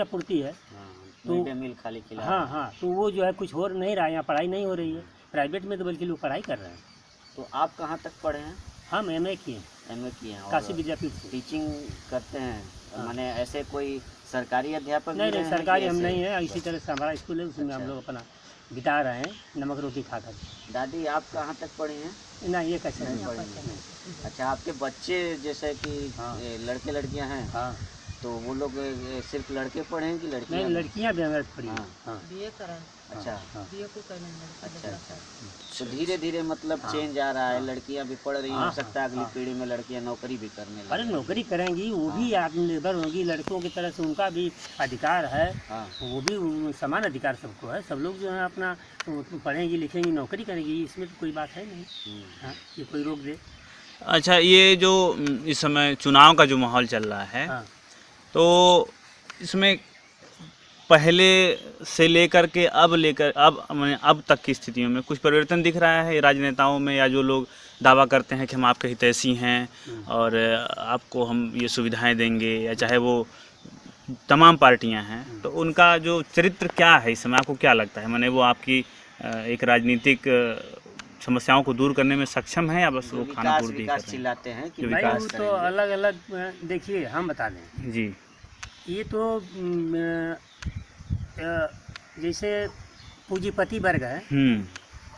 पूर्ति है, तो मिल खाली खिला। हाँ, तो वो जो है कुछ हो नहीं रहा है, यहाँ पढ़ाई नहीं हो रही है प्राइवेट में, तो बल्कि लोग पढ़ाई कर रहे हैं। तो आप कहाँ तक पढ़े हैं? हम MA किए हैं काशी विद्यापीठ से। टीचिंग करते हैं? माने ऐसे कोई सरकारी अध्यापक? नहीं, सरकारी हम नहीं है। इसी तरह से हमारा स्कूल है, उसमें हम लोग अपना बिता रहे हैं नमक रोटी खाकर। दादी, आप कहाँ तक पढ़े हैं? नहीं, ये कैसे नहीं पढ़े हैं। अच्छा, आपके बच्चे जैसे कि लड़के लड़कियाँ हैं, हाँ, तो वो लोग सिर्फ लड़के पढ़े हैं कि लड़कियाँ? नहीं, लड़कियाँ भी हमारे पढ़ी। BA करा। अच्छा, BA को करना है। अच्छा। तो धीरे धीरे मतलब चेंज आ रहा है, लड़कियां भी पढ़ रही हैं। हो सकता है अगली पीढ़ी में लड़कियां नौकरी भी करने अरे लगें। नौकरी करेंगी, वो भी आत्मनिर्भर होंगी, लड़कों की तरह से उनका भी अधिकार है। वो भी समान अधिकार सबको है। सब लोग जो है अपना पढ़ेंगी लिखेंगी नौकरी करेंगी, इसमें तो कोई बात है नहीं। हाँ, ये कोई रोक दे। अच्छा, ये जो इस समय चुनाव का जो माहौल चल रहा है, हाँ, तो इसमें पहले से लेकर के अब तक की स्थितियों में कुछ परिवर्तन दिख रहा है राजनेताओं में, या जो लोग दावा करते हैं कि हम आपके हितैषी हैं और आपको हम ये सुविधाएं देंगे, या चाहे वो तमाम पार्टियां हैं, तो उनका जो चरित्र क्या है इस समय आपको क्या लगता है? माने वो आपकी एक राजनीतिक समस्याओं को दूर करने में सक्षम है, या बस वो खाना पूर्ति कर रहे हैं? चिल्लाते हैं कि भाई वो तो अलग अलग। देखिए हम बता दें जी, ये तो जैसे पूंजीपति वर्ग है,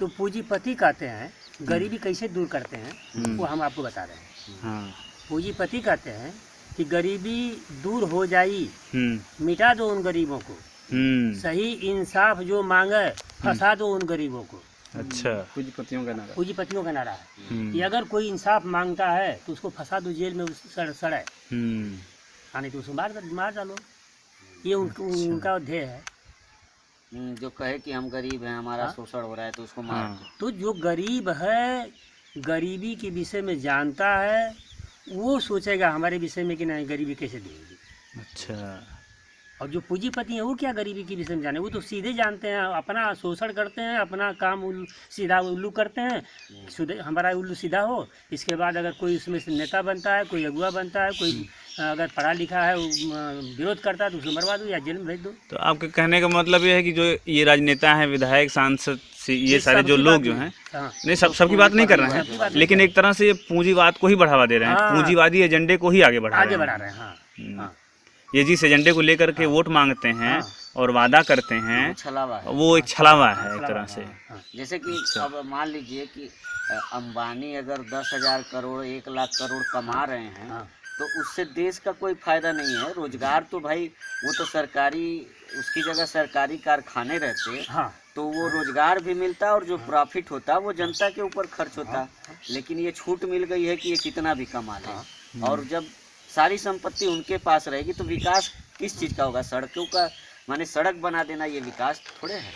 तो पूंजीपति कहते हैं गरीबी कैसे दूर करते हैं, वो हम आपको बता रहे हैं। हाँ, पूंजीपति कहते हैं कि गरीबी दूर हो जाई, मिटा दो उन गरीबों को, सही इंसाफ जो मांगे फंसा दो उन गरीबों को। अच्छा। पूंजीपतियों का नारा। पूंजीपतियों का नारा है कि अगर कोई इंसाफ मांगता है तो उसको फंसा दो, जेल में सड़े, हाँ नहीं तो उसको मार डालो। ये उनका ध्येय है। जो कहे कि हम गरीब हैं, हमारा शोषण हो रहा है, तो उसको मार दो। तो जो गरीब है, गरीबी के विषय में जानता है, वो सोचेगा हमारे विषय में कि नहीं गरीबी कैसे देंगे। अच्छा। और और जो पूंजीपति हैं वो क्या गरीबी के विषय में जाने, वो तो सीधे जानते हैं, अपना शोषण करते हैं, अपना काम सीधा उल्लू करते हैं, हमारा उल्लू सीधा हो। इसके बाद अगर कोई उसमें से नेता बनता है, कोई अगुआ बनता है, कोई अगर पढ़ा लिखा है विरोध करता है तो उसको मरवा दो या जेल में भेज दो। तो आपके कहने का मतलब ये है कि जो ये राजनेता हैं, विधायक, सांसद, ये सारे जो लोग जो हैं, नहीं सबकी बात नहीं कर रहे हैं, लेकिन एक तरह से ये पूंजीवाद को ही बढ़ावा दे रहे हैं, पूंजीवादी एजेंडे को ही आगे बढ़ा रहे हैं। हाँ। ये जिस एजेंडे को लेकर के वोट मांगते हैं और वादा करते हैं, वो एक छलावा है एक तरह से। जैसे कि अब मान लीजिए कि अंबानी अगर 10,000 करोड़ 1 लाख करोड़ कमा रहे हैं, तो उससे देश का कोई फायदा नहीं है। रोजगार तो भाई वो तो सरकारी, उसकी जगह सरकारी कारखाने रहते, तो वो रोजगार भी मिलता और जो प्रॉफिट होता वो जनता के ऊपर खर्च होता। लेकिन ये छूट मिल गई है कि ये कितना भी कमा ले, और जब सारी संपत्ति उनके पास रहेगी तो विकास किस चीज़ का होगा? सड़कों का, माने सड़क बना देना ये विकास थोड़े है।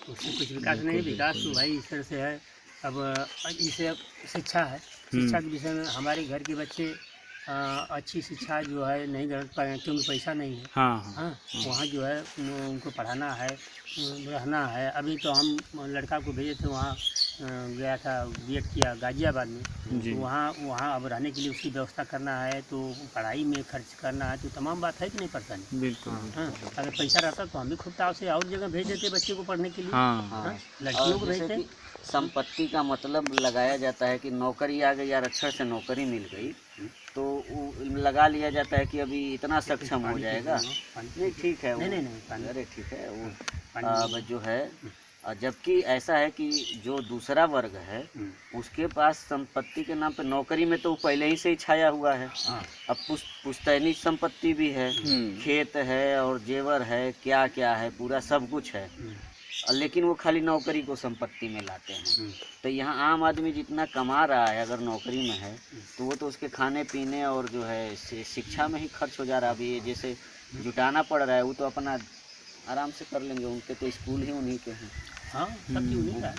उससे कुछ विकास नहीं, विकास तो भाई इस तरह से है। अब इसे शिक्षा है, शिक्षा के विषय में हमारे घर के बच्चे अच्छी शिक्षा जो है नहीं कर पाए क्योंकि पैसा नहीं है। हाँ, वहाँ जो है उनको पढ़ाना है, रहना है। अभी तो हम लड़का को भेजे थे, वहाँ गया था, बीएड किया गाजियाबाद में, तो वहाँ अब रहने के लिए उसकी व्यवस्था करना है, तो पढ़ाई में खर्च करना है, तो तमाम बात है कि नहीं परेशानी। बिल्कुल। हाँ, अगर पैसा रहता तो हम भी खुद ताव से और जगह भेज देते बच्चे को पढ़ने के लिए। लड़कियों को भेजते। संपत्ति का मतलब लगाया जाता है कि नौकरी आ गई यार, अक्षर से नौकरी मिल गई, तो लगा लिया जाता है कि अभी इतना सक्षम हो जाएगा। नहीं ठीक है, नहीं अरे ठीक है वो अब जो है, जबकि ऐसा है कि जो दूसरा वर्ग है उसके पास संपत्ति के नाम पे नौकरी में तो पहले ही से ही छाया हुआ है। अब पुश्तैनी संपत्ति भी है, खेत है और जेवर है, क्या क्या है, पूरा सब कुछ है, लेकिन वो खाली नौकरी को संपत्ति में लाते हैं। तो यहाँ आम आदमी जितना कमा रहा है अगर नौकरी में है, तो वो तो उसके खाने पीने और जो है शिक्षा में ही खर्च हो जा रहा है। अभी जैसे जुटाना पड़ रहा है, वो तो अपना आराम से कर लेंगे, उनके तो स्कूल ही उन्हीं के हैं। हाँ, सब चीज़ उन्हीं का है।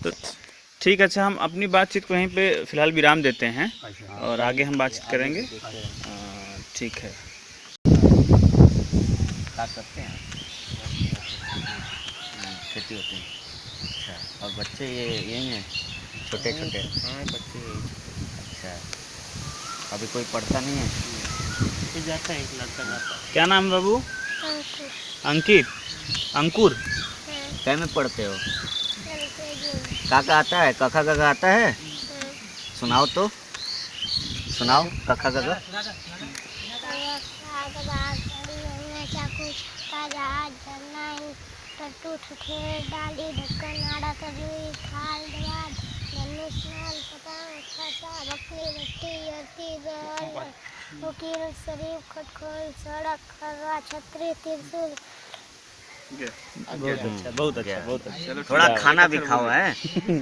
तो ठीक है, अच्छा हम अपनी बातचीत को यहीं पे फिलहाल विराम देते हैं और आगे हम बातचीत करेंगे। ठीक है। क्या करते हैं? खेती होती है। अच्छा, और बच्चे ये यही हैं छोटे छोटे? हाँ, बच्चे। अच्छा, अभी कोई पढ़ता नहीं है? जाता है, एक लड़का जाता है। क्या नाम है बाबू? अंकित। अंकुर। क्या में पढ़ते हो? काका आता है? कखा गगा आता है? सुनाओ तो, सुनाओ कखा गगा। डाली ढक्कन आड़ा तरुई खाल दवाद धनुष नाल पतंग खसा बकरी बट्टी यर्ती गल वकील शरीफ खटखोल सड़क खर्रा छतरी त्रिशूल। बहुत अच्छा, बहुत अच्छा। थोड़ा खाना भी खाओ है।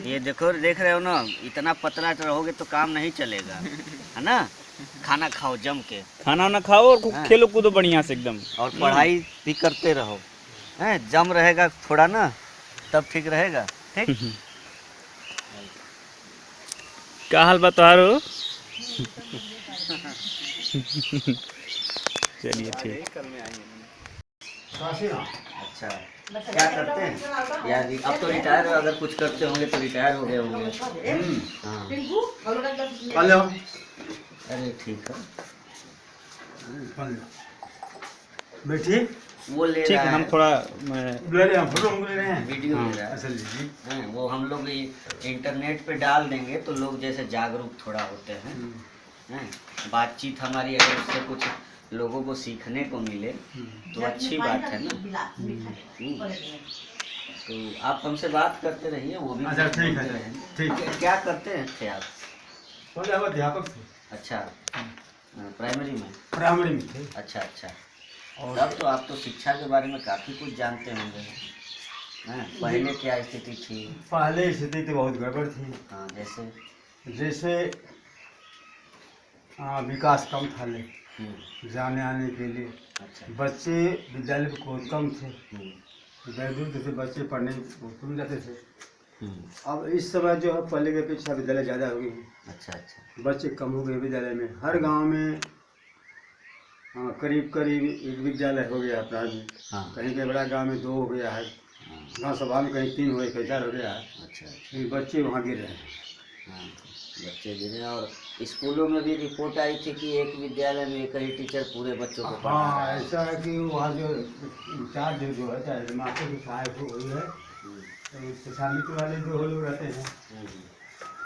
ये देखो, देख रहे हो ना, इतना पतला रहोगे तो काम नहीं चलेगा, है ना। खाना खाओ जम के, खाना वाना खाओ और खेलो कूदो बढ़िया से एकदम, और पढ़ाई भी करते रहो, हैं। जम रहेगा थोड़ा ना, तब ठीक रहेगा। ठीक। क्या हाल बताओ? चलिए ठीक। अच्छा, क्या करते हैं यार? अब तो रिटायर, अगर कुछ करते होंगे तो रिटायर हो गए होंगे। हाँ, अरे ठीक है, बैठिए। वो ले ठीक रहा है, हम है, थोड़ा ले रहे हैं, फोटो हम ले रहे हैं, वीडियो ले रहा है। असल जी हैं, वो हम लोग इंटरनेट पे डाल देंगे तो लोग जैसे जागरूक थोड़ा होते हैं, हैं। बातचीत हमारी अगर उससे कुछ लोगों को सीखने को मिले तो अच्छी बात है ना। तो आप हमसे बात करते रहिए, वो भी अच्छा, ठीक है, ठीक है। क्या करते हैं थे आप? पहले हम अध्यापक थे। अच्छा, प्राइमरी में? प्राइमरी में थे। अच्छा अच्छा, और तब तो आप तो शिक्षा के बारे में काफ़ी कुछ जानते होंगे हैं? पहले क्या स्थिति थी? पहले स्थिति तो बहुत गड़बड़ थी। हाँ, जैसे विकास कम था जाने आने के लिए। अच्छा। बच्चे विद्यालय में बहुत कम थे, दूर दूर से बच्चे पढ़ने स्कूल जाते थे। अब इस समय जो है पहले के अपेक्षा विद्यालय ज़्यादा हो गई है। अच्छा अच्छा। बच्चे कम हो गए विद्यालय में। हर गांव में करीब करीब एक विद्यालय हो गया प्राइवेट। हाँ। कहीं के बड़ा गांव में 2 हो गया है, गाँव सभा में कहीं 3 हो गए, कहीं 4 हो गया है। अच्छा। लेकिन बच्चे वहाँ गिर रहे हैं। हाँ, बच्चे गिरे। और स्कूलों में भी रिपोर्ट आई थी कि एक विद्यालय में एक ही टीचर पूरे बच्चों को पढ़ा हाँ, रहा है। ऐसा है कि वहाँ जो इंचार्ज जो है, चाहे मास्टर की सहायक हो गई है, तो शिक्षा मित्र वाले जो लोग रहते हैं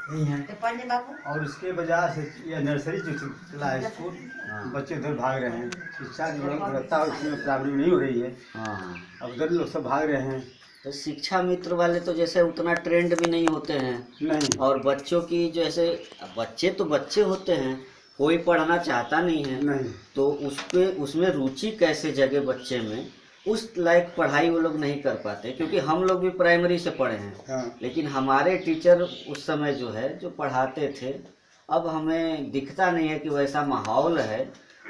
यही हैं। और इसके वजह से यह नर्सरी जो चला है स्कूल, बच्चे उधर भाग रहे हैं। शिक्षा की गुणवत्ता उसमें प्रॉब्लम नहीं हो रही है। हाँ, अब उधर लोग सब भाग रहे हैं। तो शिक्षा मित्र वाले तो जैसे उतना ट्रेंड भी नहीं होते हैं। नहीं, और बच्चों की जैसे बच्चे तो बच्चे होते हैं, कोई पढ़ना चाहता नहीं है। नहीं, तो उसमें रुचि कैसे जगे बच्चे में, उस लायक पढ़ाई वो लोग नहीं कर पाते। क्योंकि हम लोग भी प्राइमरी से पढ़े हैं। हाँ, लेकिन हमारे टीचर उस समय जो है जो पढ़ाते थे, अब हमें दिखता नहीं है कि वैसा माहौल है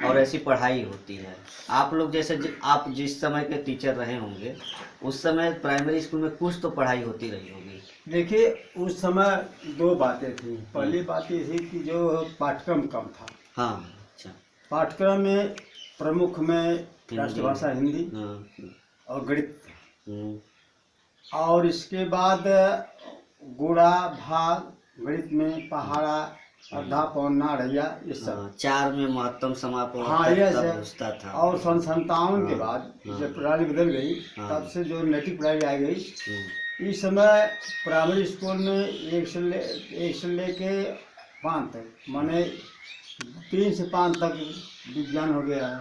और ऐसी पढ़ाई होती है। आप लोग जैसे आप जिस समय के टीचर रहे होंगे उस समय प्राइमरी स्कूल में कुछ तो पढ़ाई होती रही होगी। देखिए उस समय 2 बातें थी। पहली बात ये थी कि जो पाठ्यक्रम कम था। हाँ। अच्छा। पाठ्यक्रम में प्रमुख में राष्ट्रभाषा हिंदी हाँ। और गणित, हम्म। और इसके बाद गुणा भाग गणित में पहाड़ा अर्धा पौना रैया ये सब। हाँ, 4 में महत्तम समापन हाँ, ये तब है। घुसता था। और सन 57 के हाँ, बाद हाँ। जब प्रणाली बदल गई हाँ। तब से जो नेटिव प्रणाली आ गई, हम्म। इस समय प्राइमरी स्कूल में 1 से लेके 5 तक, माने 3 से 5 तक विज्ञान हो गया है,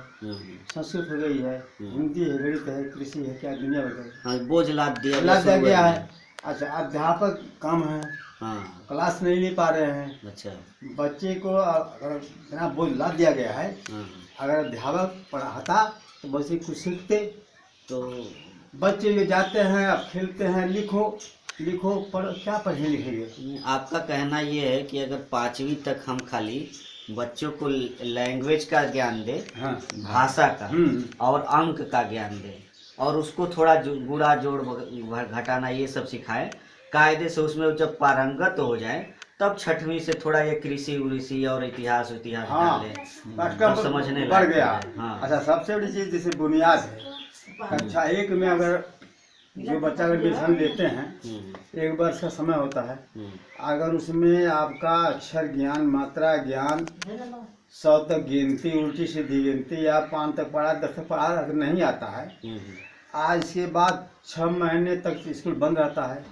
संस्कृत हो गई है, हिंदी है, गणित है, कृषि है, क्या दुनिया भर हाँ, बोझ लाद दिया गया है। अच्छा, अध्यापक कम है, हाँ। क्लास नहीं ले पा रहे हैं। अच्छा। बच्चे को अगर इतना बोझ लाद दिया गया है, हाँ। अगर अध्यापक पढ़ाता तो बच्चे कुछ सीखते। तो बच्चे जो जाते हैं अब खेलते हैं, लिखो पढ़ो, क्या पढ़े लिखेंगे। आपका कहना ये है कि अगर 5वीं तक हम खाली बच्चों को लैंग्वेज का ज्ञान दे, हाँ, भाषा का और अंक का ज्ञान दे, और उसको थोड़ा गुणा जोड़ घटाना ये सब सिखाए कायदे से, उसमें जब पारंगत हो जाए तब 6वीं से थोड़ा ये कृषि उऋषि और इतिहास हाँ, डाले, पाठ्यक्रम समझने बढ़ लग गया। हाँ। अच्छा, सबसे बड़ी चीज जैसे बुनियाद है। कक्षा 1 में अगर जो बच्चा अगर एडमिशन लेते हैं, 1 वर्ष का समय होता है, अगर उसमें आपका अक्षर ज्ञान, मात्रा ज्ञान, 100 तक गिनती, उल्टी सीधी गिनती या 5 तक पढ़ा, 10 तक पढ़ा अगर नहीं आता है, आज के बाद 6 महीने तक स्कूल बंद रहता है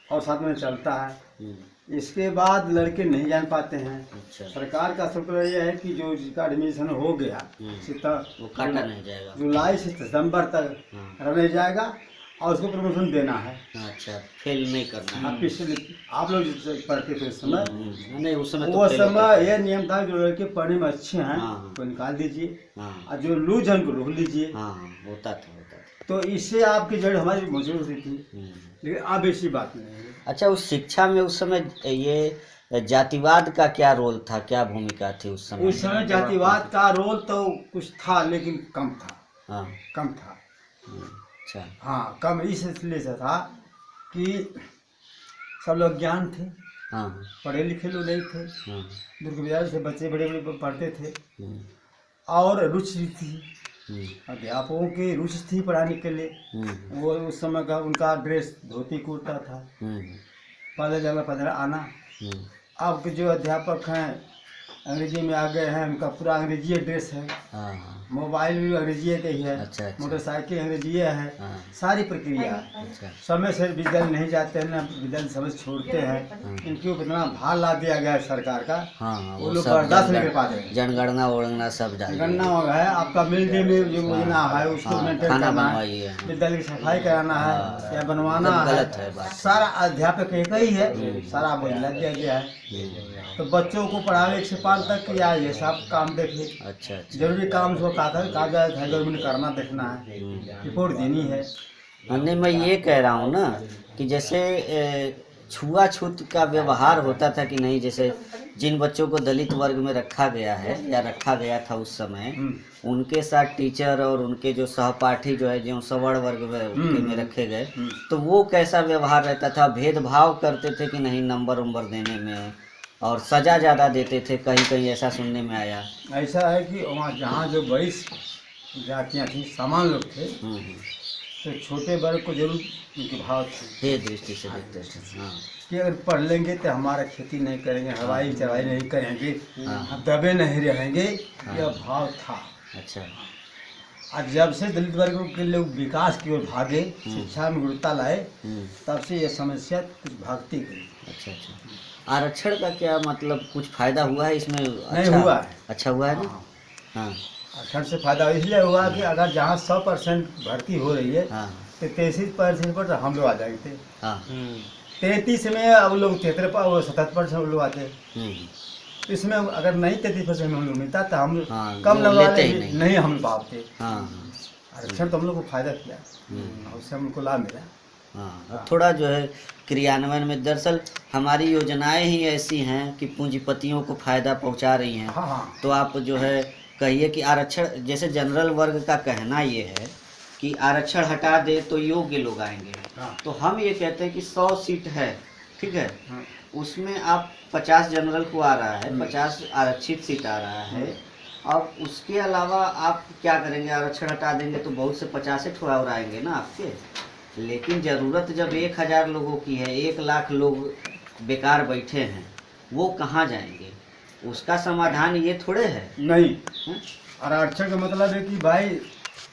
और 7 महीने चलता है। इसके बाद लड़के नहीं जान पाते हैं। अच्छा। सरकार का शुक्र यह है कि जो जिसका एडमिशन हो गया वो काटा नहीं जाएगा, जुलाई से दिसंबर तक रहने जाएगा और उसको प्रमोशन देना है। अच्छा, फेल नहीं करना है। आप लोग पढ़ते थे उस समय, नहीं उस समय वो तो समय यह नियम था जो लड़के पढ़ने में अच्छे हैं हाँ। तो निकाल दीजिए, हाँ। और जो लूज हैं उनको रोक लीजिए। हाँ, होता था। तो इससे आपकी जड़ हमारी मजबूत होती थी, लेकिन अब ऐसी बात नहीं है। अच्छा, उस शिक्षा में उस समय ये जातिवाद का क्या रोल था, क्या भूमिका थी उस समय? उस समय जातिवाद का रोल तो कुछ था लेकिन कम था। हाँ। कम था। अच्छा। हाँ, कम इसलिए से था कि सब लोग ज्ञान थे, हाँ। पढ़े लिखे लोग नहीं थे। हाँ। दूर के विद्यालय से बच्चे बड़े बड़े पढ़ते थे और रुचि थी, अध्यापकों की रुचि थी पढ़ाने के लिए। वो उस समय का उनका ड्रेस धोती कुर्ता था, पहले जगह 15 आना। अब के जो अध्यापक हैं अंग्रेजी में आ गए हैं, उनका पूरा अंग्रेजी ड्रेस है, मोबाइल भी अंग्रेजी का ही है, अच्छा, अच्छा। मोटरसाइकिल अंग्रेजी है, सारी प्रक्रिया। अच्छा। समय से विद्यालय नहीं जाते हैं ना, विद्यालय समय छोड़ते हैं। इनके ऊपर इतना भार ला दिया गया है सरकार का, वो लोग बर्दाश्त नहीं कर पाते हैं। जनगणना वणगणना सब डाल गणना होगा है, आपका मिड डे मील जो योजना है उसको मेंटेन करना है, विद्यालय की सफाई कराना है या बनवाना है, सारा अध्यापक एक ही है, सारा बोझ लग दिया गया है। तो बच्चों को पढ़ावे 1 से 5 लोकपाल तक या ये सब काम देखे। अच्छा अच्छा। जरूरी काम उसको कागज है गवर्नमेंट करना देखना है, रिपोर्ट देनी है। नहीं, मैं ये कह रहा हूँ ना कि जैसे छुआछूत का व्यवहार होता था कि नहीं, जैसे जिन बच्चों को दलित वर्ग में रखा गया है या रखा गया था उस समय, उनके साथ टीचर और उनके जो सहपाठी जो है जो सवर्ण वर्ग में रखे गए, तो वो कैसा व्यवहार रहता था? भेदभाव करते थे कि नहीं नंबर उम्बर देने में, और सजा ज़्यादा देते थे? कहीं कहीं ऐसा सुनने में आया। ऐसा है कि वहाँ जहाँ जो बड़ी जातियाँ थी, समान लोग थे, तो छोटे वर्ग को जरूर उनके भाव थे, ये दृष्टि से देखते थे। हाँ कि अगर पढ़ लेंगे तो हमारा खेती नहीं करेंगे, हवाई चढ़ाई नहीं करेंगे, हम दबे नहीं रहेंगे, यह भाव था। अच्छा। और जब से दलित वर्ग के लोग विकास की ओर भागे, शिक्षा में गुणवत्ता लाए, तब से ये समस्या कुछ भागती गई। अच्छा अच्छा। आरक्षण का क्या मतलब, कुछ फायदा हुआ है इसमें? नहीं अच्छा हुआ है। अच्छा हुआ है ना। हाँ आरक्षण से फायदा इसलिए हुआ कि अगर जहाँ 100% भर्ती हो रही है, हाँ तो 33% पर हम लोग आ जाएंगे। हाँ। 33 में अब लोग 77% लोग आते हैं। इसमें अगर नहीं 33% हम लोग मिलता तो हम हाँ, कम वो लगवा लेते ले ही नहीं हम पाते। हाँ आरक्षण तो हम लोग को फायदा किया, उससे हमको लाभ मिला। हाँ। थोड़ा जो है क्रियान्वयन में, दरअसल हमारी योजनाएं ही ऐसी हैं कि पूंजीपतियों को फायदा पहुंचा रही हैं। हाँ हाँ। तो आप जो है कहिए कि आरक्षण, जैसे जनरल वर्ग का कहना ये है कि आरक्षण हटा दे तो योग्य लोग आएंगे। हाँ। तो हम ये कहते हैं कि 100 सीट है, ठीक है, उसमें आप 50 जनरल को आ रहा है, 50 आरक्षित सीट आ रहा है, अब उसके अलावा आप क्या करेंगे? आरक्षण हटा देंगे तो बहुत से 50 और आएंगे ना आपके। लेकिन ज़रूरत जब 1000 लोगों की है, 1 लाख लोग बेकार बैठे हैं, वो कहाँ जाएंगे? उसका समाधान ये थोड़े है। नहीं, और आरक्षण का मतलब है कि भाई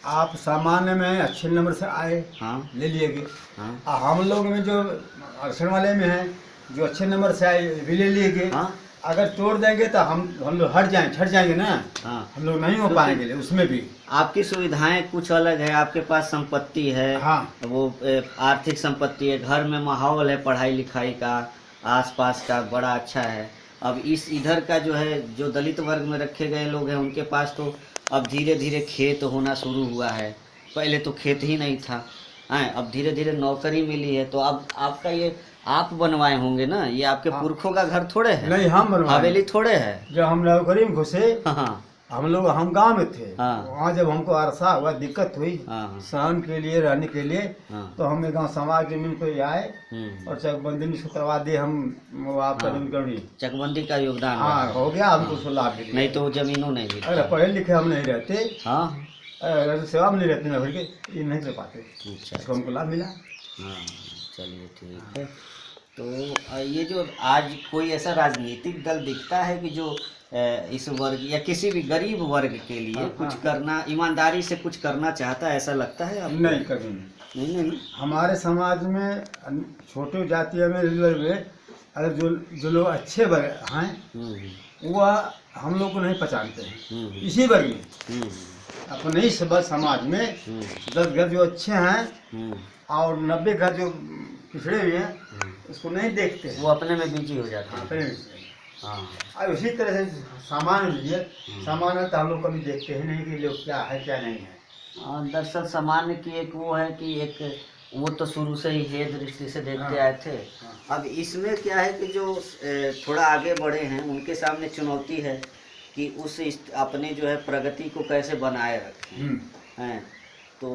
आप सामान्य में अच्छे नंबर से आए, हाँ ले लिएगे। हाँ और हम लोग में जो आरक्षण वाले में हैं, जो अच्छे नंबर से आए भी ले लिएगे। हाँ अगर तोड़ देंगे तो हम लोग छट जाएंगे ना। हाँ। हम लोग नहीं हो पाएंगे उसमें भी। आपकी सुविधाएं कुछ अलग है, आपके पास संपत्ति है। हाँ। वो आर्थिक संपत्ति है, घर में माहौल है पढ़ाई लिखाई का, आसपास का बड़ा अच्छा है। अब इस इधर का जो है, जो दलित वर्ग में रखे गए लोग हैं, उनके पास तो अब धीरे धीरे खेत होना शुरू हुआ है। पहले तो खेत ही नहीं था, हैं, अब धीरे धीरे नौकरी मिली है। तो अब आपका ये आप बनवाए होंगे ना, ये आपके पुरखों का घर थोड़े है, नहीं हम बनवाए, हवेली थोड़े है। जब हम नौकरी में घुसे, हाँ हम गांव में थे। हाँ। वहाँ जब हमको अरसा हुआ, दिक्कत हुई हाँ सहन के लिए, रहने के लिए, हाँ। तो हमें गांव समाज जमीन को आए और चकबंदी को करवा दिए। हम वो आपका चकबंदी का योगदान हाँ हो गया, हमको उसको लाभ मिल गया। नहीं तो जमीनों नहीं मिलती। अगर पढ़े लिखे हम नहीं रहते, हाँ अगर सेवा में नहीं रहते ना, ये नहीं कर पाते। अच्छा इसको हमको लाभ मिला। हाँ चलिए ठीक है। तो ये जो आज कोई ऐसा राजनीतिक दल दिखता है कि जो इस वर्ग या किसी भी गरीब वर्ग के लिए कुछ करना, ईमानदारी से कुछ करना चाहता है, ऐसा लगता है आपको? नहीं, कभी नहीं। नहीं। हमारे समाज में छोटे जातियों में अगर जो लोग अच्छे वर्ग हैं, वह हम लोग को नहीं पहचानते हैं। इसी वर्ग में अपने ही समाज में 10 घर जो अच्छे हैं और 90 घर जो पिछड़े हुए हैं, उसको नहीं देखते, वो अपने में बिजी हो जाते हैं। हाँ। और उसी तरह से सामान्य तो हम लोग कभी देखते ही नहीं कि लोग क्या है क्या नहीं है। दरअसल सामान्य की एक वो है कि एक वो तो शुरू से ही है दृष्टि से देखते आए थे। अब इसमें क्या है कि जो थोड़ा आगे बढ़े हैं, उनके सामने चुनौती है कि उस अपने जो है प्रगति को कैसे बनाए रखें हैं। तो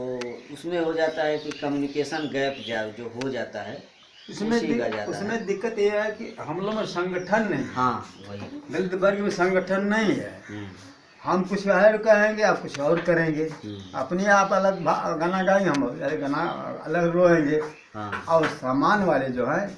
उसमें हो जाता है कि कम्युनिकेशन गैप जो हो जाता है, उसमें दिक्कत ये है कि हम लोग में संगठन नहीं। हाँ वही, दलित वर्ग में संगठन नहीं है। हम कुछ और कहेंगे, आप कुछ और करेंगे, अपने आप अलग गाना गाएंगे, हम गाना अलग रोएंगे। और सामान वाले जो है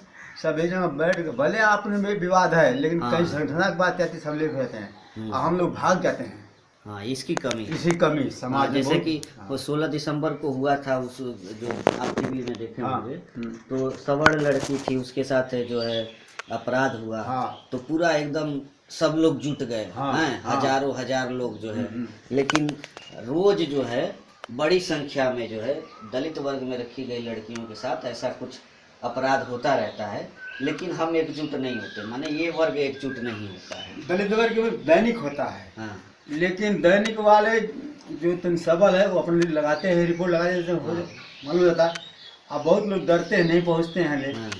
सब एक जगह बैठ के, भले आपने में विवाद है, लेकिन कई संगठन की बात आती, सब लोग रहते हैं और हम लोग भाग जाते हैं। हाँ, इसकी कमी समाज जैसे कि वो 16 दिसंबर को हुआ था, उस जो आप टीवी में देखे होंगे, तो सवर्ण लड़की थी, उसके साथ जो है अपराध हुआ। तो पूरा एकदम सब लोग जुट गए हैं, हजारों हजार लोग जो है। लेकिन रोज जो है बड़ी संख्या में जो है दलित वर्ग में रखी गई लड़कियों के साथ ऐसा कुछ अपराध होता रहता है। लेकिन हम एकजुट नहीं होते, माने ये वर्ग एकजुट नहीं होता है। दलित वर्ग में दैनिक होता है, हाँ लेकिन दैनिक वाले जो तन सबल है वो अपने लिए लगाते हैं, रिपोर्ट लगा देते हैं, मालूम रहता है। अब बहुत लोग डरते हैं, नहीं पहुँचते हैं। लेकिन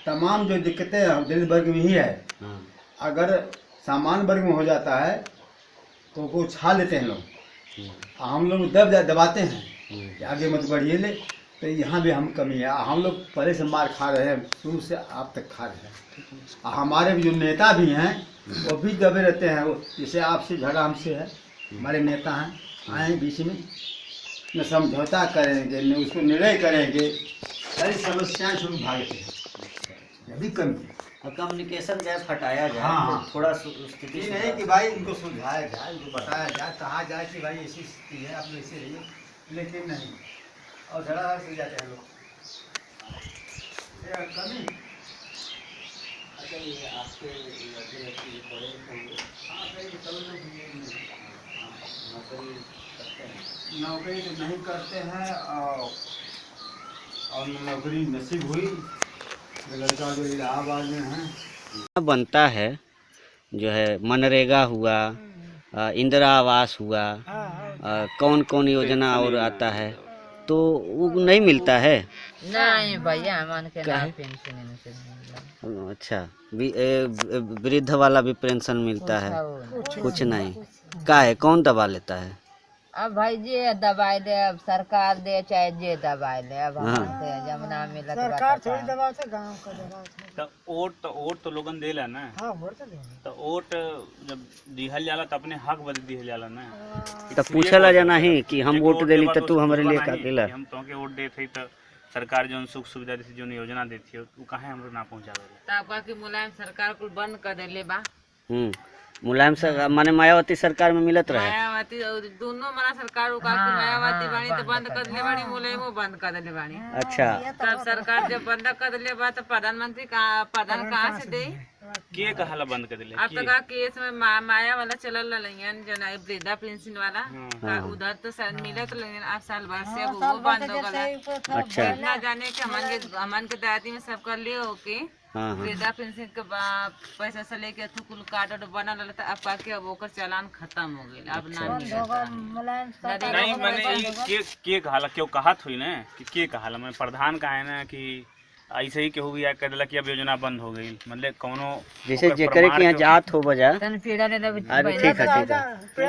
तमाम जो दिक्कतें दलित वर्ग में ही है, हाँ अगर सामान्य वर्ग में हो जाता है तो वो छा लेते हैं लोग, हम लोग दबाते हैं कि आगे मत बढ़िए ले। तो यहाँ भी हम कमी है, हम लोग पहले से मार खा रहे हैं, शुरू से आप तक खा रहे हैं। हमारे भी जो नेता भी हैं वो भी दबे रहते हैं, वो जैसे आपसे झगड़ा हमसे है, हमारे नेता हैं आए बीच में, न समझौता करेंगे न उसको निर्णय करेंगे, सारी समस्याएं शुरू भागते हैं, यह भी कमी है। और कम्युनिकेशन गैप हटाया जाए हाँ। तो थोड़ा स्थिति ये नहीं कि भाई उनको सुलझाया जाए, उनको बताया जाए, कहा जाए कि भाई ऐसी स्थिति है, आप लोग ऐसे रहिए, लेकिन नहीं, और झगड़ा से जाते हैं लोग। ये कमी। अच्छा, ये आपके नौकरी तो नहीं करते हैं, और नौकरी नसीब हुई, लड़का जो इलाहाबाद में है बनता है, जो है मनरेगा हुआ, इंदिरा आवास हुआ, कौन कौन योजना और आता है, तो वो नहीं मिलता है। नहीं भैया मन के काहे? ना पेंशन नहीं मिलता। अच्छा, वृद्ध वाला भी पेंशन मिलता है, कुछ कुछ नहीं। का है, कौन दबा लेता है? अब भाई जे दवाई दे, अब सरकार दे चाहे जे दवाई ले, अब हाँ। हम दे जमुना मिलत सरकार थोड़ी दवा से गांव का दवा तो वोट तो लोगन देला ना। हां वोट तो देना। तो वोट जब दिहल जाला तो अपने हक बदल दिहल जाला ना। तो पूछला जाना ही कि हम वोट देली तो तू हमारे लिए का केला। हम तो के वोट देत हई तो सरकार जो सुख सुविधा देती, जो योजना देती है, वो काहे हमरो ना पहुंचावे। तब का कि मुलायम सरकार को बंद कर देले बा। मुलायम सरकार माने मायावती सरकार में मिलत रहे। मायावती दोनों मना सरकार का कि मायावती बाणी तो बंद कर देले बाणी, मुलायम बंद कर देले बाणी। अच्छा, तब सरकार जब बंद कर देले बा तो प्रधानमंत्री का प्रधान कहाँ से दे? के कहाला बंद कर दिले? अब तक का केस में माया वाला चलल रहियन जो ना वृद्धा पेंशन वाला का उधर तो शायद मिलत लेकिन अब साल भर से अब वो बंद हो गया। अच्छा। ना जाने के हमन के दादी में सब कर लिए होके वृद्धा पेंशन के पैसा से लेके कुल कार्ड बनल रहता, अब का के अब ओकर चालान खत्म हो गइल, अब ना मिलता। नहीं मैंने के कहाला क्यों कहत हुई ना कि के कहाला, मैं प्रधान का है ना कि ऐसे ही केहू भी आ कर दिला कि अब योजना बंद हो गई, मतलब कोनो जैसे जेकरे के यहाँ जात हो बजा। तन पीड़ा ले ले। अरे ठीक है, ठीक है,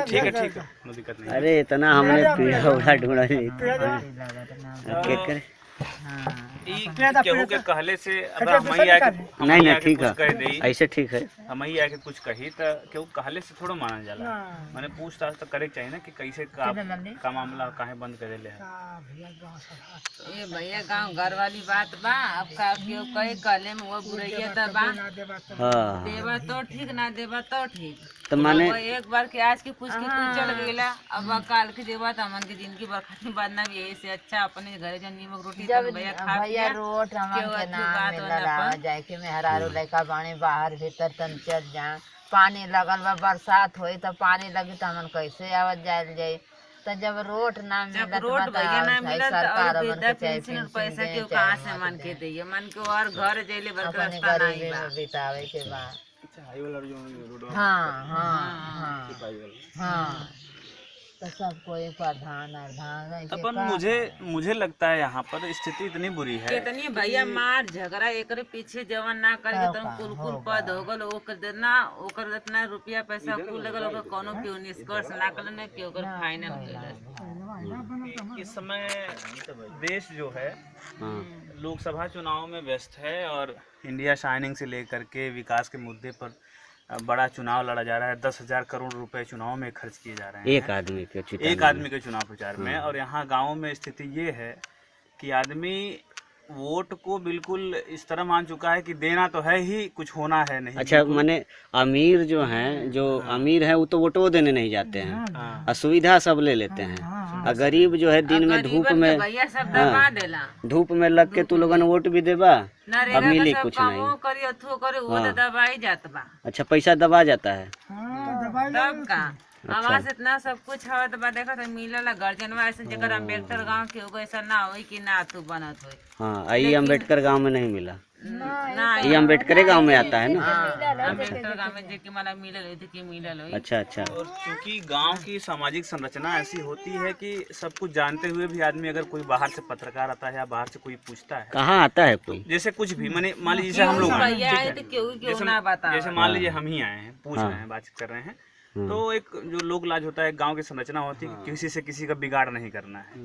ठीक है, ठीक है, कोई दिक्कत नहीं। अरे इतना हमने पीड़ा उड़ा ढूंढा केकरे केहू के कहले से अब हम ही आके नहीं ठीक है, ऐसे ठीक है। हम ही आके कुछ कही तो केहू कहले से थोड़ा माना जाला। मैंने पूछताछ तो करे चाहिए ना कि कैसे का मामला काहे बंद करे ले। ये भैया गांव घर वाली बात बा, अब का केहू कहे कहले में वो बुरैया त बा। हाँ, देवा तो ठीक, ना देवा तो ठीक। तो माने एक बार के आज के पूछ के कुछ चल गईला, अब काल के देवा त हमन के जिंदगी बरखत बदनाम, यही से अच्छा अपने घरे जो नीमक रोटी तो भैया खा भैया रोट हमन के नाम मिलला जाए के मेहरारू लइका बाणी बाहर भीतर तन चल जा, पानी लगल बा, बरसात होई तो पानी लगी तो हमन कैसे आवत जायल जाई। तो जब रोट ना मिलत रोट भैया ना मिलत सरकार और हमन वृद्धा के चाहे पेंशन पैसा पेंशन के दे, कहां चाहे से मन के दिए, मन के और घर जइले बरका अपने रास्ता गरीबी नहीं बा। में बितावे के बा। हाई वाला जो रोड हाँ हाँ हाँ, तो सबको एक प्रधान अपन मुझे लगता है यहाँ पर स्थिति इतनी बुरी है। कितनी भैया मार झगड़ा एकरे पीछे जवन ना करे के तुम कुल पद हो गल, ओकर इतना रुपया पैसा कुल लगल, ओकर कोनो क्यों निष्कर्ष ना करल ने क्यों ओकर फाइनल कैल। इस समय देश जो है लोकसभा चुनाव में व्यस्त है और इंडिया शाइनिंग से लेकर के विकास के मुद्दे पर बड़ा चुनाव लड़ा जा रहा है। 10,000 करोड़ रुपए चुनाव में खर्च किए जा रहे हैं एक आदमी के चुनाव प्रचार में। और यहाँ गाँव में स्थिति ये है कि आदमी वोट को बिल्कुल इस तरह मान चुका है कि देना तो है ही, कुछ होना है नहीं। अच्छा, माने अमीर जो हैं, जो अमीर है वो तो वोटो देने नहीं जाते हैं, और सुविधा सब ले लेते हैं। और गरीब जो है दिन में धूप में धूप में लग के तू लोगन वोट भी देबा, अब मिली कुछ नहीं। अच्छा, पैसा दबा जाता है। आवास इतना सब कुछ हवा तो देखा तो मिलला गर्जनवा ऐसे जगह अम्बेडकर गांव के होगा ऐसा ना होई कि ना तू बनत होई। हाँ, आई अम्बेडकर गांव में नहीं मिला। ये अम्बेडकर गांव में आता है ना? अम्बेडकर गांव में जे कि मला मिलल होई थी कि मिलल होई। अच्छा अच्छा। और चूंकि गांव की सामाजिक संरचना ऐसी होती है कि सब कुछ जानते हुए भी आदमी अगर कोई बाहर से पत्रकार आता है या बाहर से कोई पूछता है, कहाँ आता है कोई? जैसे कुछ भी मान लीजिए जैसे हम लोग आए भैया हैं, आए ठीक तो है? क्यों ना बता। जैसे मान लीजिए हम ही आए हैं, पूछ रहे हैं, बातचीत कर रहे हैं, तो एक जो लोक लाज होता है, गांव की संरचना होती है कि किसी से किसी का बिगाड़ नहीं करना है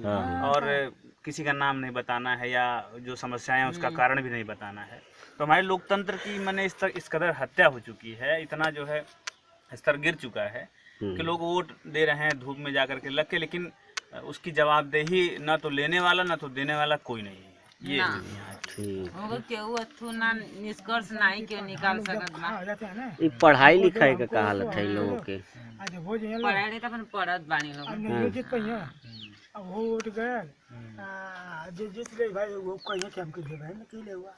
और किसी का नाम नहीं बताना है या जो समस्याएं हैं उसका कारण भी नहीं बताना है। तो हमारे लोकतंत्र की मैंने इस कदर हत्या हो चुकी है, इतना जो है स्तर गिर चुका है कि लोग वोट दे रहे हैं धूप में जाकर के लग के, लेकिन उसकी जवाबदेही ना तो लेने वाला ना तो देने वाला कोई नहीं है। ये होगा केहू अथु ना निष्कर्ष नहीं क्यों निकाल सकत बा। ये पढ़ाई लिखाई का का हालत है इन लोगों के? पढ़ाई लिखाई अपन पढ़त बानी लोग। वोट गए जो जीत गए भाई वो कहीं के हमके दे भाई के ले हुआ।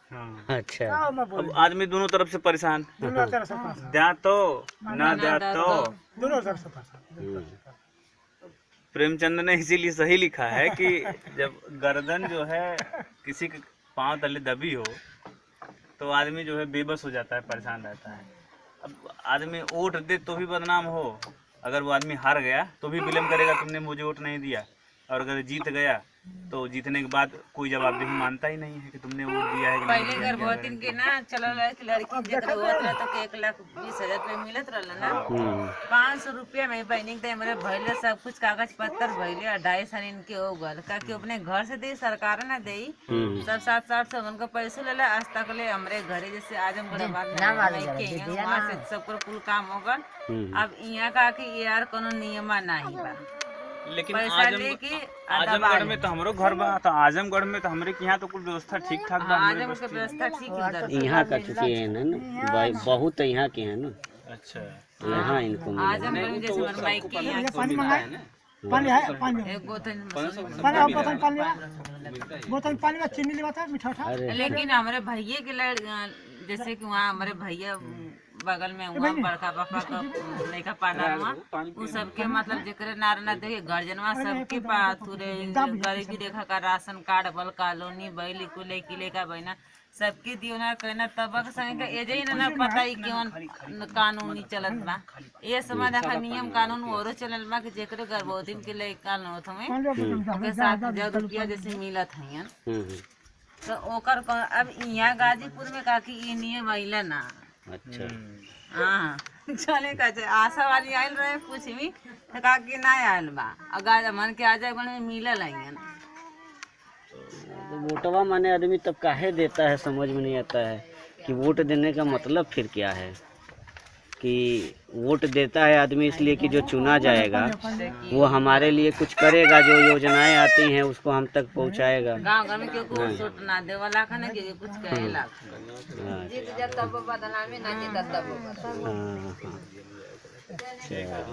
अच्छा। अब आदमी दोनों तरफ से परेशान, दोनों तरफ से पास द्या तो ना द्या तो। दोनों तरफ से पास। प्रेमचंद ने इसीलिए सही लिखा है कि जब गर्दन जो है किसी के पांव तले दबी हो तो आदमी जो है बेबस हो जाता है, परेशान रहता है। अब आदमी वोट दे तो भी बदनाम हो, अगर वो आदमी हार गया तो भी ब्लेम करेगा तुमने मुझे वोट नहीं दिया, और अगर जीत गया तो जीतने के बाद कोई जवाबदेही मानता ही नहीं है कि तुमने वोट दिया है कि नहीं पहले गर्भवती के ना चलो लड़की जब होत रहा तो 1,20,000 रुपये मिलत रहल ना। 500 रुपया में बहनी के हमारे भैले सब कुछ कागज पत्तर भैले 2.5 साल इनके हो गल का कि अपने घर से दे सरकार ना दे सब 700 सौ उनका पैसे ले ला। आज तक ले हमारे घरे जैसे आजमगढ़ वहाँ से सबको कुल काम हो गल। अब यहाँ का कि यार कोनो नियमा नहीं बा, लेकिन पैसा लेके आजमगढ़ में तो हमरो घर बा, तो आजमगढ़ में तो हमरे के यहाँ तो कुल व्यवस्था ठीक ठाक बा। आजमगढ़ की व्यवस्था ठीक है यहाँ का चुकी है ना, बहुत यहाँ के हैं ना। अच्छा। यहाँ इनको आजमगढ़ में जैसे हमारे माइक के यहाँ पानी मंगाए, पानी है पानी एक बोतल पानी बोतल पानी में चीनी लेवाता मीठा था। लेकिन हमारे भैया के जैसे कि वहाँ हमारे भैया बगल में हुआ बड़का पापा का लड़का पाला हुआ वो सबके मतलब जेकरे नारना देखे गार्जियनवा सबके पास गरीबी रेखा का राशन कार्ड बल कॉलोनी बैली कुले किले का बहना सबके दियो ना कहना तबक संग का एजे ही ना पता ही कौन कानूनी चलत बा। ये समझ का नियम कानून औरो चलल बा कि जेकरे गर्भवती के लड़का न होत हमें ओके 7,000 रुपया जैसे मिलत है। तो ओकर अब यहाँ गाजीपुर में का कि ये नियम आइला ना। अच्छा। हाँ चले का आशा वाली आयल रहे कुछ भी तो का कि ना आयल बा अगर मन के आ जाए में मिलल है। तो वोटवा माने आदमी तब काहे देता है, समझ में नहीं आता है कि वोट देने का मतलब फिर क्या है। कि वोट देता है आदमी इसलिए कि जो चुना जाएगा वो हमारे लिए कुछ करेगा, जो योजनाएं आती हैं उसको हम तक पहुंचाएगा। गांव घर में क्यों को वोट ना दे वाला का ना कि कुछ कहेला जीत जाता तब बदनामी ना जीता तब हाँ। ठीक है।